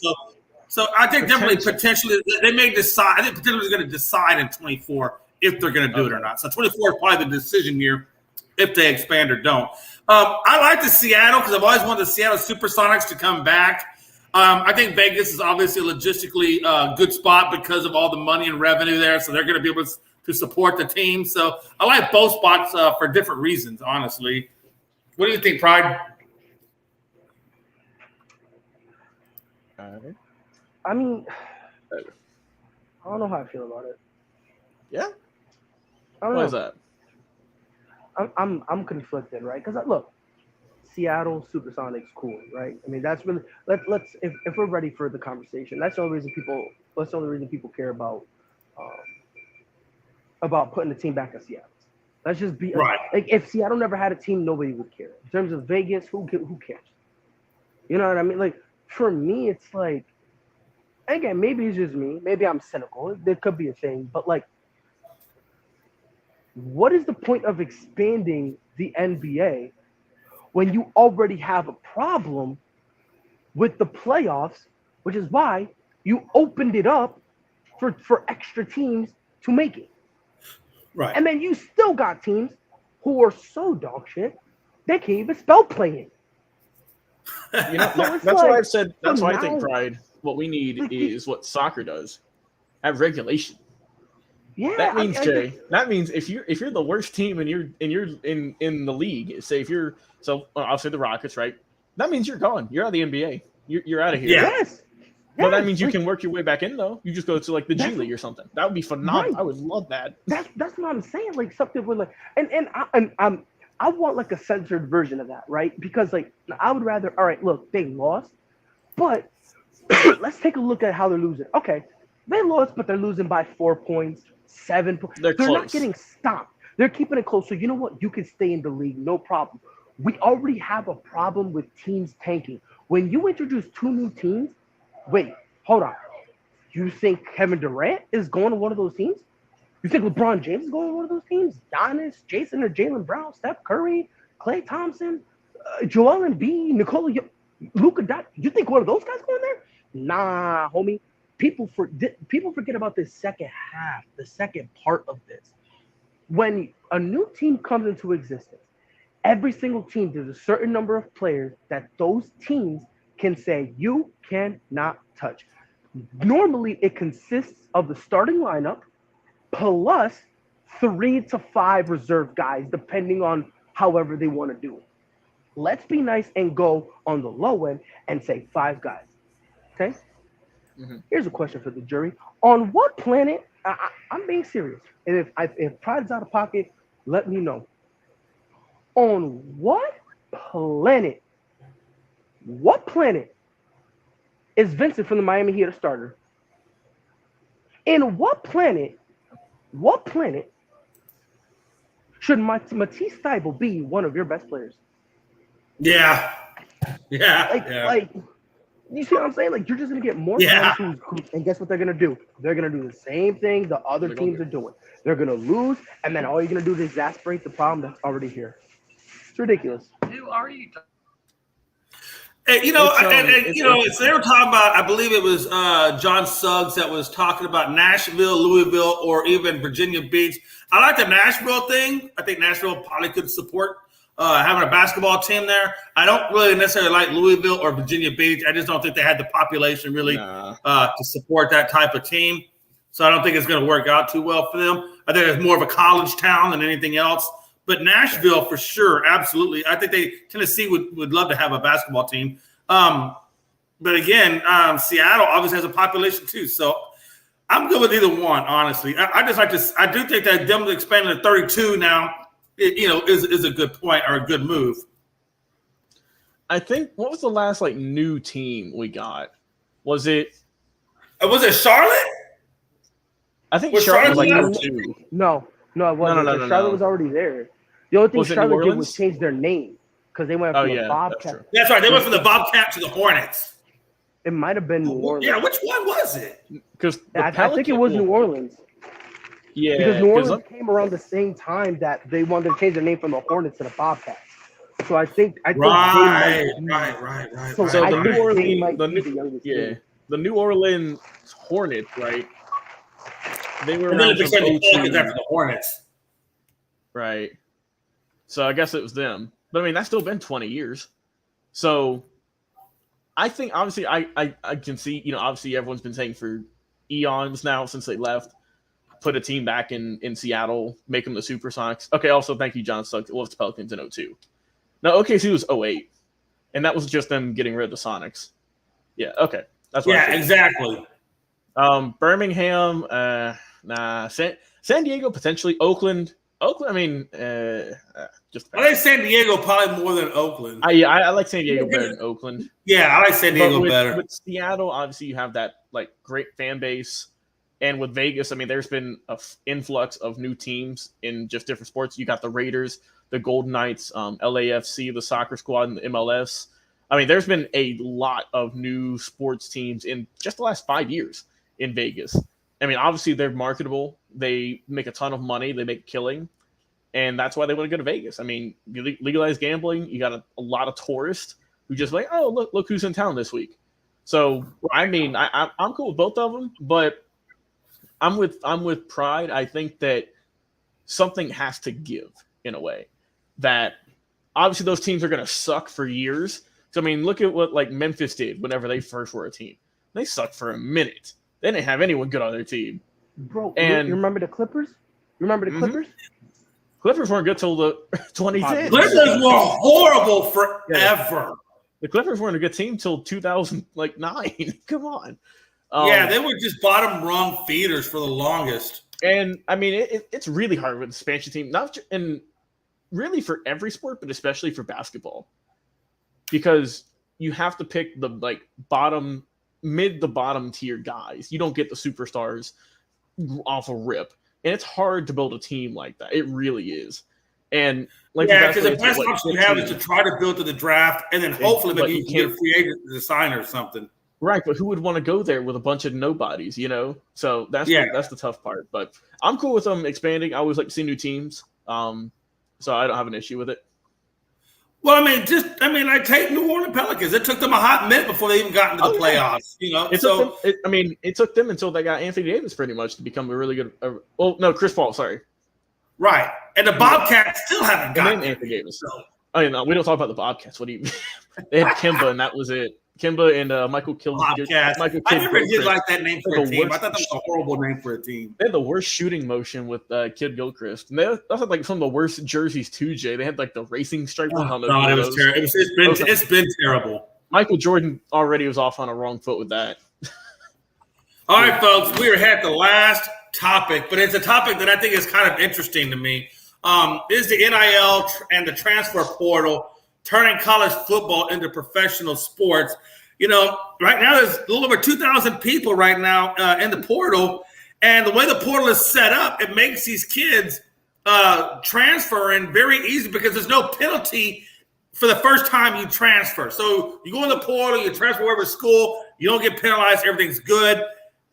So I think definitely potentially they may decide. I think potentially is going to decide in 24 if they're going to do it or not. So 24 is probably the decision year if they expand or don't. I like the Seattle because I've always wanted the Seattle Supersonics to come back. I think Vegas is obviously a logistically good spot because of all the money and revenue there, so they're going to be able to support the team. So I like both spots for different reasons, honestly. What do you think, Pride? I mean, I don't know how I feel about it. Yeah? I don't know. Why is that? I'm conflicted, right? Because look, Seattle Supersonics, cool, right? I mean, that's really let's if we're ready for the conversation, that's the only reason people care about putting the team back in Seattle. Let's just be right. Like if Seattle never had a team, nobody would care. In terms of Vegas, who cares? You know what I mean? Like for me, it's like, again, maybe it's just me. Maybe I'm cynical. There could be a thing, but like, what is the point of expanding the NBA when you already have a problem with the playoffs, which is why you opened it up for extra teams to make it. Right. And then you still got teams who are so dog shit, they can't even spell playing. That's why I've said, that's why I think, Pride, what we need is what soccer does. Have regulation. Yeah, that means that means if you're the worst team and you're in the league, say I'll say the Rockets, right? That means you're gone. You're out of the NBA. You're out of here. Yeah. Yes. But that means you can work your way back in though. You just go to like the G League or something. That would be phenomenal. Right. I would love that. That's what I'm saying. Like something with like I want like a censored version of that, right? Because like I would rather, all right, look, they lost, but let's take a look at how they're losing. Okay, they lost, but they're losing by 4 points, 7 points. They're not getting stopped. They're keeping it close. So you know what? You can stay in the league, no problem. We already have a problem with teams tanking. When you introduce 2 new teams, wait, hold on. You think Kevin Durant is going to one of those teams? You think LeBron James is going to one of those teams? Giannis, Jason or Jaylen Brown, Steph Curry, Klay Thompson, Joel Embiid, Nikola, Luka. You think one of those guys going there? Nah, homie. People forget about this second half, the second part of this. When a new team comes into existence, every single team, there's a certain number of players that those teams can say you cannot touch. Normally, it consists of the starting lineup plus 3 to 5 reserve guys, depending on however they want to do it. Let's be nice and go on the low end and say 5 guys. Okay? Mm-hmm. Here's a question for the jury. On what planet, I'm being serious, and if Pride's out of pocket, let me know. On what planet is Vincent from the Miami Heat a starter? In what planet should Matisse Thybulle be one of your best players? Yeah. Like, you see what I'm saying? Like, you're just going to get more players and guess what they're going to do? They're going to do the same thing the other teams are doing. They're going to lose, and then all you're going to do is exasperate the problem that's already here. It's ridiculous. Who are you? And, they were talking about, I believe it was John Suggs that was talking about Nashville, Louisville, or even Virginia Beach. I like the Nashville thing. I think Nashville probably could support having a basketball team there. I don't really necessarily like Louisville or Virginia Beach. I just don't think they had the population really to support that type of team. So I don't think it's going to work out too well for them. I think it's more of a college town than anything else. But Nashville, for sure, absolutely. I think Tennessee would love to have a basketball team. But again, Seattle obviously has a population too. So I'm good with either one, honestly. I do think that them expanding to 32 now is a good point or a good move. I think what was the last like new team we got? Was it Charlotte? I think Was Charlotte was like Charlotte- 02. No, it wasn't. No. Charlotte was already there. The only thing Was it New Charlotte did Orleans? was change their name because they went Oh from the yeah, that's Bobcat. true. That's right. They went from the Bobcat to the Hornets. It might have been New Orleans. Yeah, which one was it? Because I think it was New Orleans. Yeah, Because New Orleans came around the same time that they wanted to change their name from the Hornets to the Bobcats. So I think Right. So So I the think New Orleans, they might the be New, the youngest yeah, team. the New Orleans Hornets, right? They were And then around it became from the Pelicans 02, after the Hornets. right? So I guess it was them. But I mean, that's still been 20 years. So I think obviously I can see, obviously everyone's been saying for eons now since they left, put a team back in Seattle, make them the Supersonics. Okay, also thank you, John Suggs. It was the Pelicans in 02. Now OKC was 08. And that was just them getting rid of the Sonics. Yeah, okay. That's what I think. Exactly. Birmingham, nah. San Diego, potentially. Oakland, I mean, just I like San Diego probably more than Oakland. I like San Diego better than Oakland. Yeah, I like San Diego better. With Seattle, obviously, you have that like great fan base, and with Vegas, I mean, there's been an influx of new teams in just different sports. You got the Raiders, the Golden Knights, LAFC, the soccer squad, and the MLS. I mean, there's been a lot of new sports teams in just the last 5 years in Vegas. I mean, obviously, they're marketable. They make a ton of money. They make a killing. And that's why they want to go to Vegas. I mean, you legalize gambling. You got a lot of tourists who just like, oh, look who's in town this week. So, I mean, I'm cool with both of them, but I'm with Pride. I think that something has to give in a way. That obviously those teams are going to suck for years. So, I mean, look at what like Memphis did whenever they first were a team. They sucked for a minute. They didn't have anyone good on their team. Bro, And you remember the Clippers? Clippers? Clippers weren't good till the 2010s. Clippers were horrible forever. The Clippers weren't a good team till 2009. Come on. They were just bottom rung feeders for the longest. And I mean, it's really hard with the expansion team, and really for every sport, but especially for basketball, because you have to pick the like mid to bottom tier guys. You don't get the superstars off a rip, and it's hard to build a team like that. It really is. And like, because the best option you have is to try to build to the draft, and then hopefully maybe you can get a free agent to sign or something. Right, but who would want to go there with a bunch of nobodies, So that's the tough part. But I'm cool with them expanding. I always like to see new teams, so I don't have an issue with it. Well, I take New Orleans Pelicans. It took them a hot minute before they even got into the playoffs. It took them until they got Anthony Davis pretty much to become a really good. Chris Paul. Sorry. Right, and the Bobcats still haven't gotten Anthony Davis. So. Oh, no, we don't talk about the Bobcats. What do you? They had Kimba, and that was it. Kimba and Michael Kidd. Bobcats. I never did like that name for a team. I thought that was a horrible name for a team. They had the worst shooting motion with Kid Gilchrist. And they had like some of the worst jerseys too, Jay. They had like the racing stripe on those. It was terrible. It's been terrible. Michael Jordan already was off on a wrong foot with that. All right, folks, we are at the last topic, but it's a topic that I think is kind of interesting to me. Is the NIL and the transfer portal turning college football into professional sports? Right now there's a little over 2,000 people right now in the portal, and the way the portal is set up, it makes these kids transferring very easy because there's no penalty for the first time you transfer. So you go in the portal, you transfer wherever school, you don't get penalized, everything's good.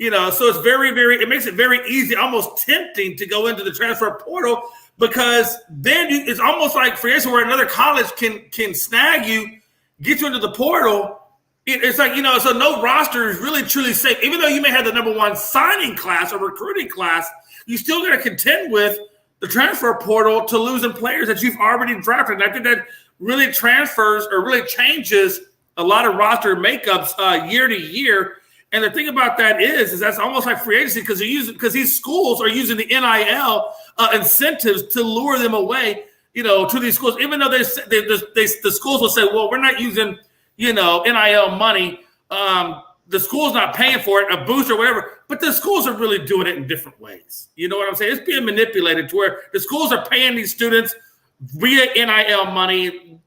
So it's it makes it very easy, almost tempting to go into the transfer portal, because then it's almost like free agency where another college can snag you, get you into the portal. It's like, so no roster is really truly safe. Even though you may have the number one signing class or recruiting class, you still got to contend with the transfer portal to losing players that you've already drafted. And I think that really transfers or really changes a lot of roster makeups year to year. And the thing about that is that's almost like free agency because these schools are using the NIL incentives to lure them away, to these schools. Even though the schools will say, well, we're not using, NIL money. The school's not paying for it, a boost or whatever. But the schools are really doing it in different ways. You know what I'm saying? It's being manipulated to where the schools are paying these students via NIL money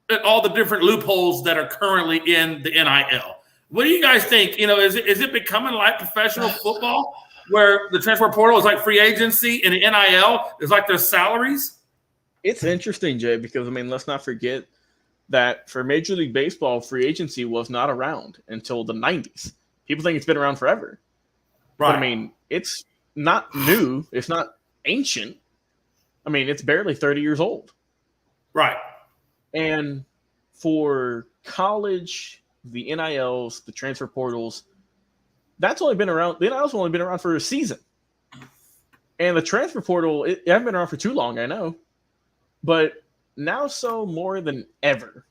and all the different loopholes that are currently in the NIL. What do you guys think? Is it becoming like professional football where the transfer portal is like free agency and the NIL is like their salaries? It's interesting, Jay, because, let's not forget that for Major League Baseball, free agency was not around until the 90s. People think it's been around forever. Right. But, it's not new. It's not ancient. It's barely 30 years old. Right. And for college, the NILs, the transfer portals, that's only been around. The NILs only been around for a season. And the transfer portal, it hasn't been around for too long, I know. But now so more than ever,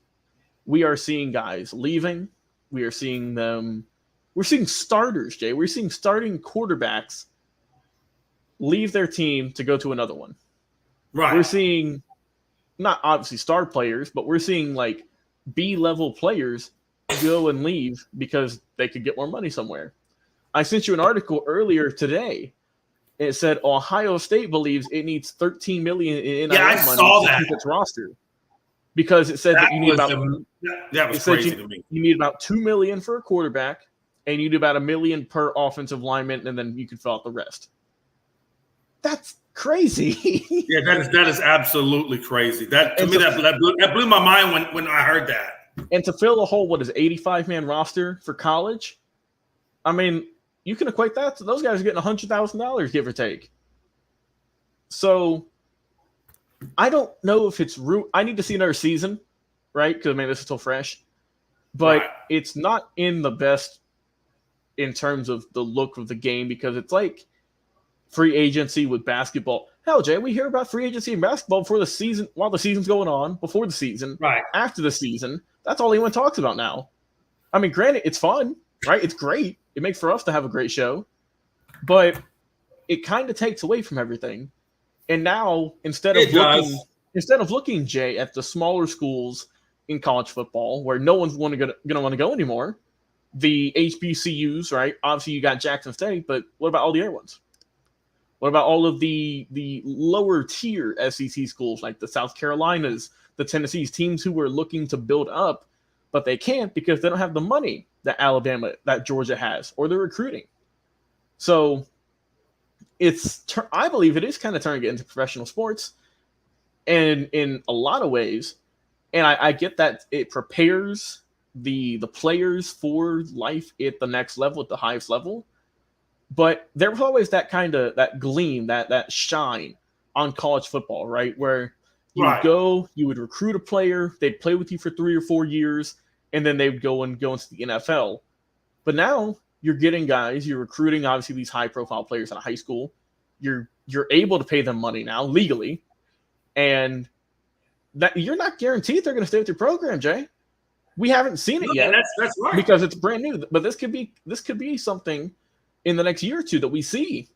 we are seeing guys leaving. We are seeing them. We're seeing starters, Jay. We're seeing starting quarterbacks leave their team to go to another one. Right. We're seeing not obviously star players, but we're seeing like B-level players go and leave because they could get more money somewhere. I sent you an article earlier today. It said Ohio State believes it needs $13 million in NIL money to keep its roster because it said that you need that was crazy to me. You need about $2 million for a quarterback, and you need about $1 million per offensive lineman, and then you can fill out the rest. That's crazy. Yeah, that is absolutely crazy. That blew my mind when I heard that. And to fill a whole 85-man roster for college, you can equate that to those guys getting $100,000, give or take. So I don't know if it's I need to see another season, right? Because this is still fresh, but It's not in the best in terms of the look of the game because it's like free agency with basketball. Hell, Jay, we hear about free agency in basketball before the season, while the season's going on, before the season, right? After the season, that's all anyone talks about now. Granted, it's fun, right? It's great. It makes for us to have a great show, but it kind of takes away from everything. And now, instead of looking, Jay, at the smaller schools in college football where no one's going to want to go anymore, the HBCUs, right? Obviously, you got Jackson State, but what about all the other ones? What about all of the lower tier SEC schools like the South Carolinas, the Tennessees, teams who were looking to build up, but they can't because they don't have the money that Alabama, that Georgia has, or the recruiting. So I believe it is kind of turning it into professional sports, and in a lot of ways. And I get that it prepares the players for life at the next level, at the highest level. But there was always that kind of that gleam, that shine on college football, right? Where you would go, you would recruit a player, they'd play with you for 3 or 4 years, and then they would go into the NFL. But now you're getting guys, you're recruiting obviously these high-profile players out of high school. You're able to pay them money now legally, and that you're not guaranteed they're going to stay with your program, Jay. We haven't seen it yet. That's right, because it's brand new. But this could be something in the next year or two that we see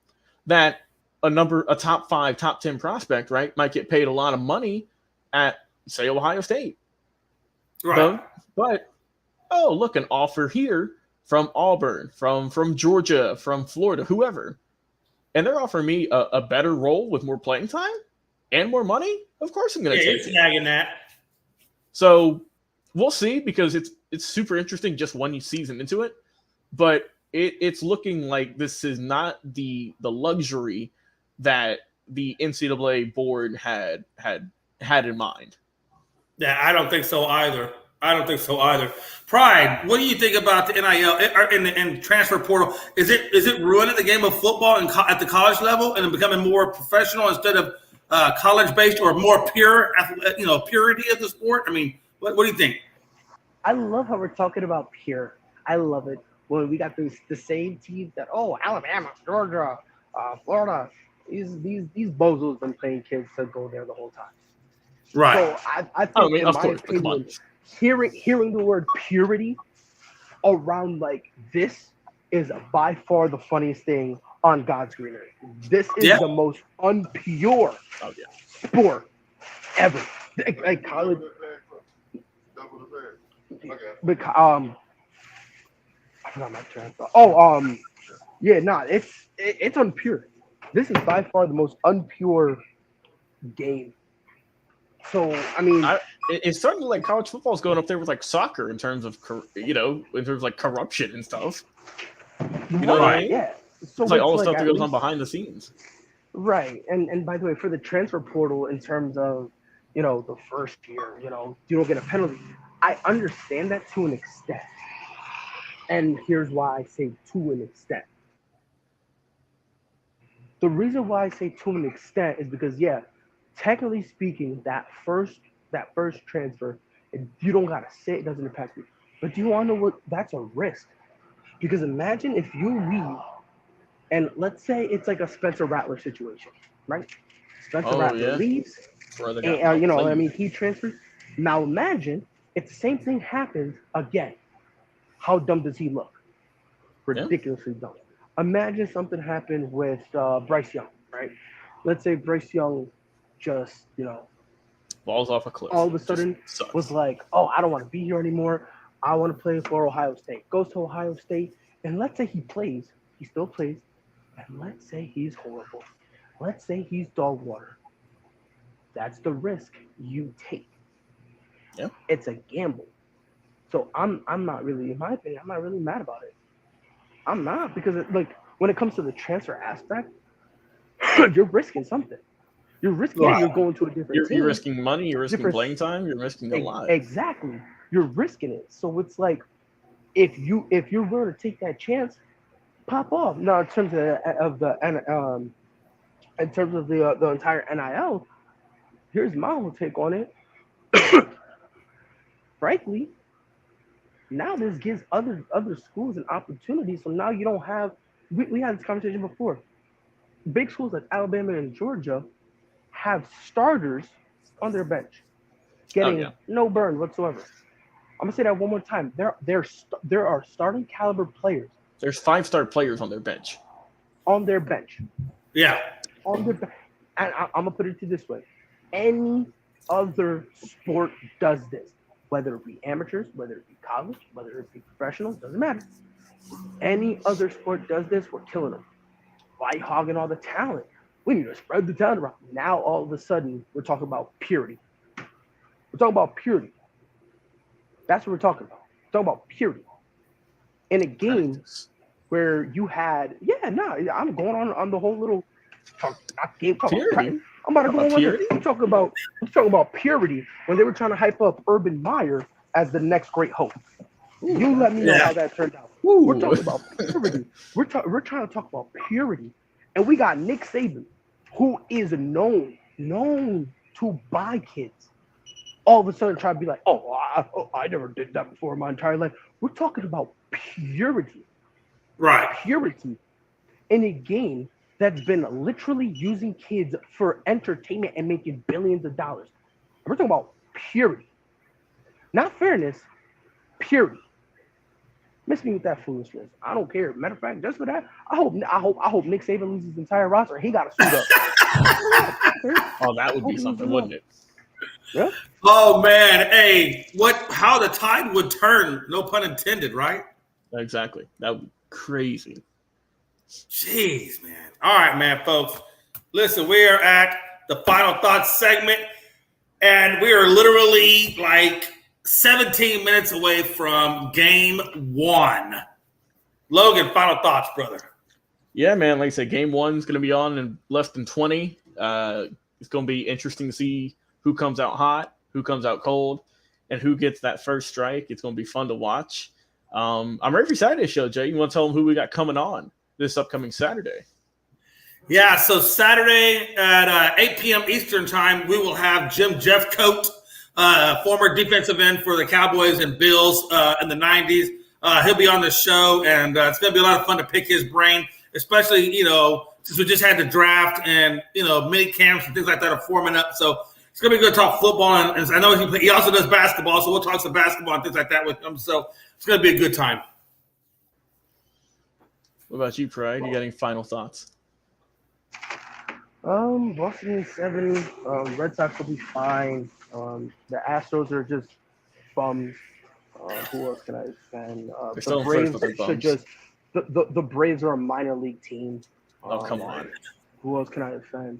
that a top 5, top 10 prospect, right, might get paid a lot of money at, say, Ohio State. Right. But look, an offer here from Auburn, from Georgia, from Florida, whoever. And they're offering me a better role with more playing time and more money. Of course I'm going to take it. Snagging that. So we'll see, because it's super interesting just one season into it. But it's looking like this is not the luxury that the NCAA board had in mind. Yeah, I don't think so either. Pride, what do you think about the NIL and transfer portal? Is it ruining the game of football at the college level and becoming more professional instead of college based, or more pure, purity of the sport? What do you think? I love how we're talking about pure. I love it when we got the same teams that Alabama, Georgia, Florida. These bozos been playing kids to go there the whole time. Right. So I think, in my opinion, hearing the word purity around like this is by far the funniest thing on God's greenery. This is the most unpure sport ever. Like college. I forgot my train of thought. It's unpure. This is by far the most unpure game So I mean, it's starting to like college football is going up there with like soccer in terms of in terms of like corruption and stuff. You know what I mean? Yeah. So it's like all the stuff that goes least, on behind the scenes. Right. And by the way, for the transfer portal, in terms of the first year, you don't get a penalty. I understand that to an extent, and here's why I say to an extent. The reason why I say to an extent is because, technically speaking, that first transfer, you don't gotta say it doesn't impact you. But do you want to know what? That's a risk. Because imagine if you leave, and let's say it's like a Spencer Rattler situation, right? Spencer Rattler leaves, and, he transfers. Now imagine if the same thing happens again. How dumb does he look? Ridiculously dumb. Imagine something happened with Bryce Young, right? Let's say Bryce Young just, falls off a cliff. All of a sudden was like, oh, I don't want to be here anymore. I want to play for Ohio State. Goes to Ohio State, and let's say he still plays, and let's say he's horrible. Let's say he's dog water. That's the risk you take. Yeah. It's a gamble. So I'm not really, in my opinion, I'm not really mad about it. I'm not, because when it comes to the transfer aspect, you're risking something. You're risking you're going to a different team. You're risking money, you're risking playing time, you're risking a lot. Exactly. You're risking it. So it's like, if you're willing to take that chance, pop off. Now, in terms of the entire NIL, here's my whole take on it. Frankly, now this gives other schools an opportunity. So now you don't have. We had this conversation before. Big schools like Alabama and Georgia have starters on their bench, getting no burn whatsoever. I'm gonna say that one more time. There are starting caliber players. There's 5-star players on their bench. On their bench. Yeah. On their bench. And I'm gonna put it to this way: any other sport does this, whether it be amateurs, whether it be college, whether it be professional, doesn't matter. Any other sport does this, we're killing them. Why hogging all the talent? We need to spread the talent around. Now all of a sudden we're talking about purity. We're talking about purity. That's what we're talking about. We're talking about purity. In a game where you had, I'm going on the whole little game talk. I'm about to go on with I'm talking about purity when they were trying to hype up Urban Meyer as the next great hope. You let me know how that turned out. We're talking about purity. We're trying to talk about purity. And we got Nick Saban, who is known to buy kids. All of a sudden try to be like, I never did that before in my entire life. We're talking about purity. Right. Purity in a game that's been literally using kids for entertainment and making billions of dollars. We're talking about purity. Not fairness, purity. Miss me with that foolishness. I don't care. Matter of fact, just for that, I hope Nick Saban loses his entire roster. He got to suit up. Oh, that would be something, wouldn't it? Yeah. Oh man, hey, how the tide would turn, no pun intended, right? Exactly. That would be crazy. Jeez, man. All right, man, folks. Listen, we are at the final thoughts segment, and we are literally like 17 minutes away from game 1. Logan, final thoughts, brother. Yeah, man. Like I said, game 1 is going to be on in less than 20. It's going to be interesting to see who comes out hot, who comes out cold, and who gets that first strike. It's going to be fun to watch. I'm ready for Saturday's show, Jay. You want to tell them who we got coming on this upcoming Saturday? Yeah, so Saturday at 8 p.m. Eastern time, we will have Jim Jeffcoat, former defensive end for the Cowboys and Bills in the 90s. He'll be on the show, and it's going to be a lot of fun to pick his brain, especially, since we just had the draft and, mini camps and things like that are forming up. So it's going to be good to talk football. And I know he also does basketball, so we'll talk some basketball and things like that with him. So it's going to be a good time. What about you, Pride? You got any final thoughts? Boston in 7. Red Sox will be fine. The Astros are just bums. Who else can I defend? The Braves should just the Braves are a minor league team. Oh, come on. Who else can I defend?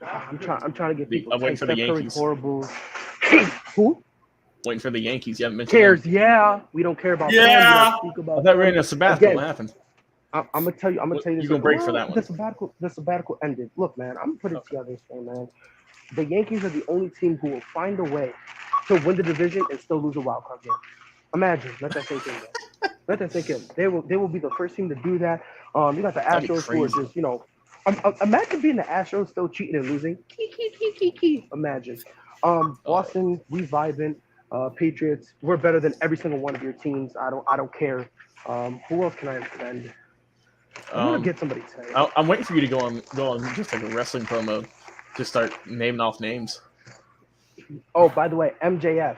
I'm trying to get people. I'm waiting for the Yankees. Horrible. Who? Waiting for the Yankees. You haven't mentioned Cares? them. Yeah, we don't care about. Yeah. Them. We speak about I thought we were in them. a sabbatical. Again, What happened? I'm gonna tell you. You're this. gonna break for that one. The sabbatical ended. Look, man, I'm gonna put it together this way, man. The Yankees are the only team who will find a way to win the division and still lose a wild card game. Imagine, let that sink in. Let that sink in. They will be the first team to do that. You got the Astros who are just, imagine being the Astros still cheating and losing. Imagine. Boston, we vibing. Patriots, we're better than every single one of your teams. I don't care. Who else can I offend? I'm gonna get somebody today. I'm waiting for you to go on just like a wrestling promo. Just start naming off names. Oh, by the way, MJF,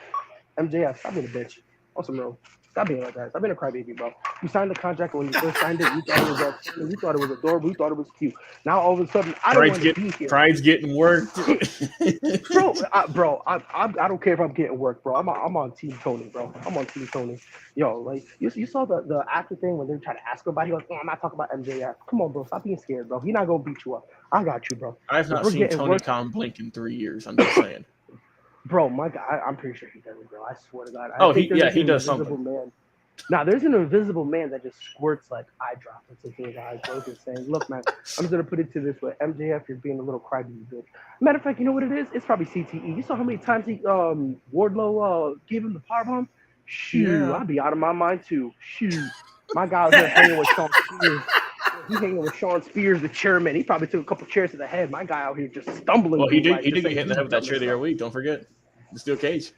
stop being a bitch. On some real. Stop being like that. Stop being a crybaby, bro. You signed the contract when you first signed it. You thought it was adorable. You thought it was cute. Now all of a sudden, I don't want to be here. Pride's getting worked, bro. I don't care if I'm getting work, bro. I'm on Team Tony, bro. I'm on Team Tony. Yo, like you saw the actor thing when they're trying to ask about. He goes, "Oh, I'm not talking about MJF. Come on, bro. Stop being scared, bro. He's not gonna beat you up. I got you, bro." I've not seen Tony Khan blink in 3 years. I'm just saying. Bro, my God, I'm pretty sure he doesn't, bro. I swear to God. He does something. Man. Now, there's an invisible man that just squirts like eye drops into his eyes, bro. Just saying, look, man, I'm just gonna put it to this way: MJF, you're being a little crybaby bitch. Matter of fact, you know what it is? It's probably CTE. You saw how many times Wardlow gave him the powerbomb? Shoot, I'd be out of my mind too. Shoot, my guy was there hanging with Sean Spears. He's hanging with Sean Spears, the chairman. He probably took a couple chairs to the head. My guy out here just stumbling. Well, he did get hit in the head with that chair the other week. Don't forget. The steel cage.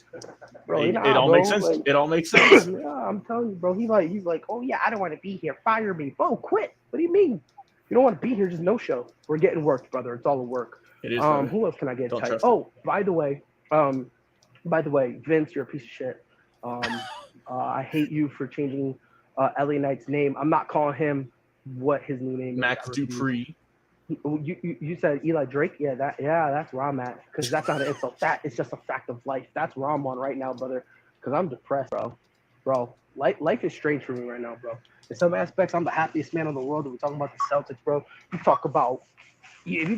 Bro, it all makes sense. Like, it all makes sense. Yeah, I'm telling you, bro. He's like, oh yeah, I don't want to be here. Fire me. Bro, quit. What do you mean? You don't want to be here, just no show. We're getting worked, brother. It's all a work. It is. Who else can I get tight? Oh, by the way, Vince, you're a piece of shit. I hate you for changing LA Knight's name. I'm not calling him what his new name is. Max Dupree. You said Eli Drake? Yeah, that's where I'm at. Because that's not an insult. That is just a fact of life. That's where I'm on right now, brother. Because I'm depressed, bro. Life is strange for me right now, bro. In some aspects, I'm the happiest man in the world. We're talking about the Celtics, bro. If you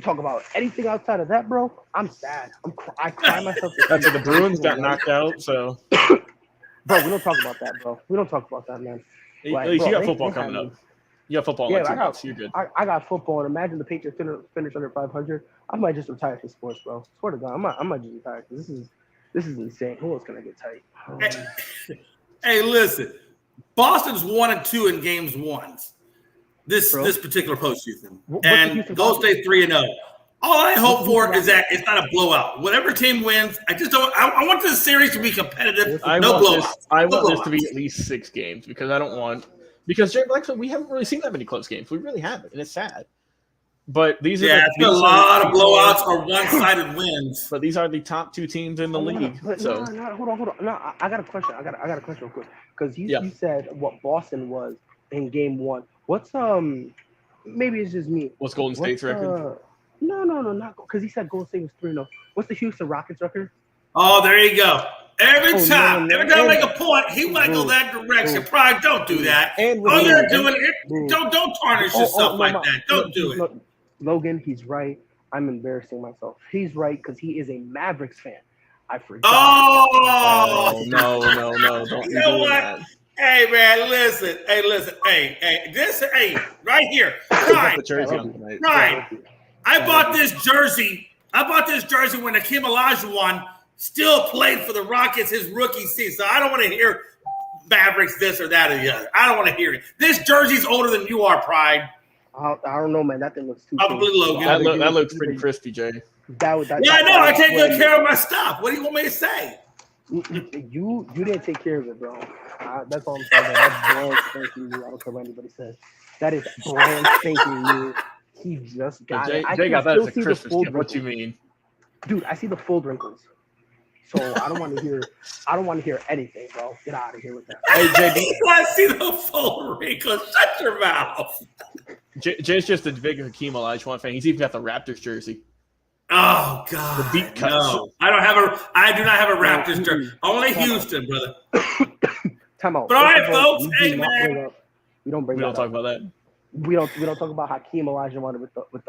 talk about anything outside of that, bro, I'm sad. I cry myself. That's the Bruins got knocked out, so. Bro, we don't talk about that, bro. We don't talk about that, man. At least you got football coming up. You got football. Yeah, you're good. I got football, and imagine the Patriots finish under 500. I might just retire from sports, bro. Swear to God, I might just retire because this is insane. Who else can I get tight? Hey, listen, Boston's 1-2 in games won. This particular postseason, and Golden State 3-0. All I hope for is that it's not a blowout. Whatever team wins, I just don't. I want this series to be competitive. I want this to be at least 6 games because I don't want. Because Jay Black said we haven't really seen that many close games. We really haven't, and it's sad. But these are it's been a lot of blowouts or one-sided wins. But these are the top 2 teams in the league. Hold on. No, I got a question. I got a question real quick because you said what Boston was in game 1. What's maybe it's just me. What's Golden State's record? No, not because he said Golden State was 3-0. What's the Houston Rockets record? Oh, there you go. Every time I make a point, he want to go that direction. Pride, don't do that. All you're doing it. Don't tarnish yourself like that. Don't do it. Logan, he's right. I'm embarrassing myself. He's right because he is a Mavericks fan. I forgot. Oh no! Don't you know what? That. Hey man, listen. Hey, right here. Pride. I bought this jersey. When Hakeem Olajuwon still played for the Rockets his rookie season. So I don't want to hear Mavericks this or that or the other. I don't want to hear it. This jersey's older than you are, Pride. I don't know, man. That thing looks too probably Logan. That looks pretty crispy, Jay. I know. I take good care of my stuff. What do you want me to say? You didn't take care of it, bro. That's all I'm saying. That's brand spanking new. I don't care what anybody says. That is brand spanking new. He just got it. Jay got that as a Christmas gift. What you mean? Dude, I see the fold wrinkles. So I don't want to hear anything, bro. Get out of here with that. Hey, JD. I see the fold wrinkles. Shut your mouth. Jay's just a big Hakeem Olajuwon fan. He's even got the Raptors jersey. Oh God! The deep cuts. No, I do not have a Raptors jersey. Only Houston, brother. Time out. But all right, folks. Hey, man. We don't talk about that. We don't talk about Hakeem Olajuwon with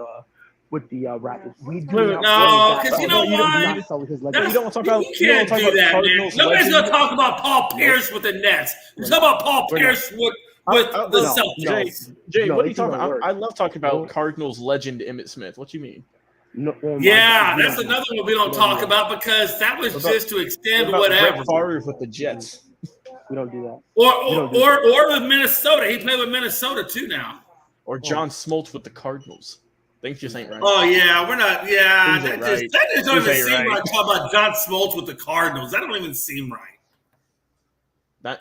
with the Raptors. We do No, not because you know what? not sell his You legacy. don't want to talk about. You can't do that, man. Cardinals Nobody's legend. going to talk about Paul Pierce with the Nets. We're talking about Paul Pierce with the Celtics. Jay, No, what are you it's talking even about? worse. I love talking about Cardinals legend Emmitt Smith. What you mean? No, oh my Yeah, God. that's another one we don't talk about because that was just to extend What about whatever. Brett Favre with the Jets. We don't do that. Or with Minnesota. He played with Minnesota too now. Or John Smoltz with the Cardinals. Things just ain't right. Oh yeah, we're not. Yeah, Things that ain't just don't Things even ain't seem right. right. Talk about John Smoltz with the Cardinals. That don't even seem right.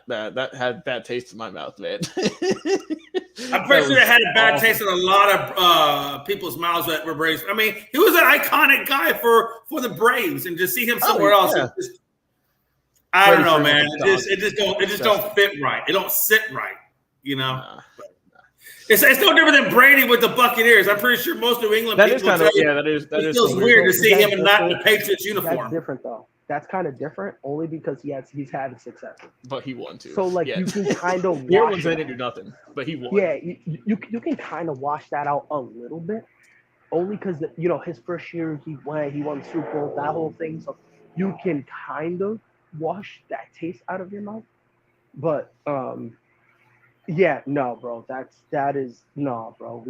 That had bad taste in my mouth, man. I'm pretty sure it had a bad taste in a lot of people's mouths that were Braves. I mean, he was an iconic guy for the Braves, and to see him somewhere else, I don't know, man. It just don't fit right. It don't sit right, you know. It's no different than Brady with the Buccaners. I'm pretty sure most New England people that is it feels weird to see him not in the Patriots uniform. That's different though. That's kind of different only because he's had success. But he won too. So you can kind of Here ones didn't do nothing, but he won. Yeah, you can kind of wash that out a little bit, only because his first year he won the Super Bowl, that whole thing. So you can kind of wash that taste out of your mouth. But yeah, no, bro, that is no, bro.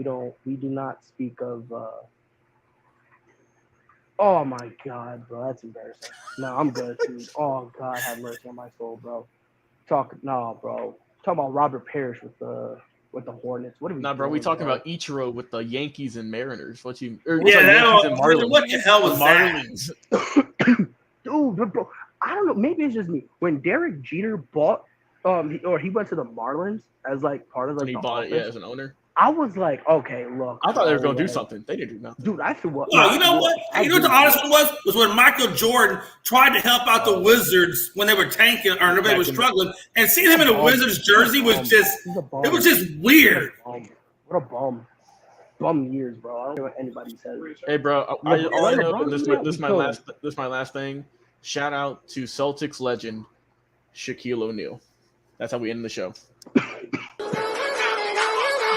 We do not speak of. Oh my God, bro, that's embarrassing. No, I'm good, dude. Oh God, have mercy on my soul, bro. Talk about Robert Parrish with the Hornets. What are we? Nah, bro, we talking bro? about Ichiro with the Yankees and Mariners. What the hell was that? Dude, bro, I don't know. Maybe it's just me. When Derek Jeter bought, he went to the Marlins as part of When he the bought office, it, as an owner. I was like, okay, look. I thought they were going to do something. They didn't do nothing. Dude, I threw up. Well, you know what? You know what the honest one was when Michael Jordan tried to help out the Wizards when they were tanking or nobody was struggling, and seeing him in a Wizards jersey was just weird. What a bum years, bro. I don't know what anybody says. Hey, bro, all I know, and this is my last thing. Shout out to Celtics legend Shaquille O'Neal. That's how we end the show.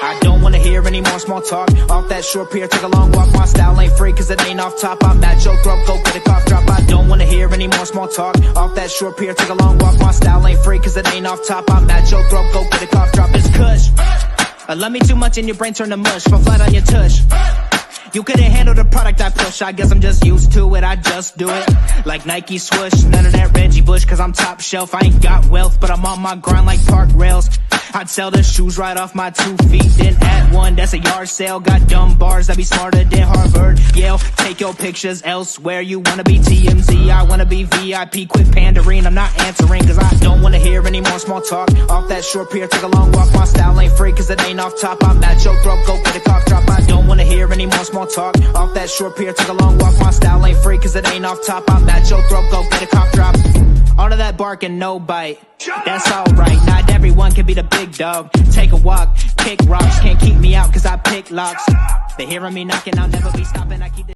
I don't wanna hear any more small talk. Off that short pier, take a long walk. My style ain't free, cause it ain't off top. I'm at your throat, go get a cough drop. I don't wanna hear any more small talk. Off that short pier, take a long walk. My style ain't free, cause it ain't off top. I'm at your throat, go get a cough drop. It's kush. Love me too much and your brain turn to mush. Fall flat on your tush. You couldn't handle the product I push. I guess I'm just used to it. I just do it. Like Nike swoosh. None of that Reggie Bush, cause I'm top shelf. I ain't got wealth, but I'm on my grind like park rails. I'd sell the shoes right off my 2 feet. Then add one, that's a yard sale. Got dumb bars that be smarter than Harvard, Yale. Take your pictures elsewhere. You wanna be TMZ, I wanna be VIP. Quit pandering, I'm not answering, cause I don't wanna hear any more small talk. Off that short pier, take a long walk. My style ain't free, cause it ain't off top. I'm at your throat, go get a cough drop. I don't wanna hear any more small talk. Off that short pier, take a long walk. My style ain't free, cause it ain't off top. I'm at your throat, go get a cough drop. All of that bark and no bite, that's alright. Not everyone can be the big dog. Take a walk, kick rocks, can't keep me out cause I pick locks. They hearing me knocking, I'll never be stopping. I keep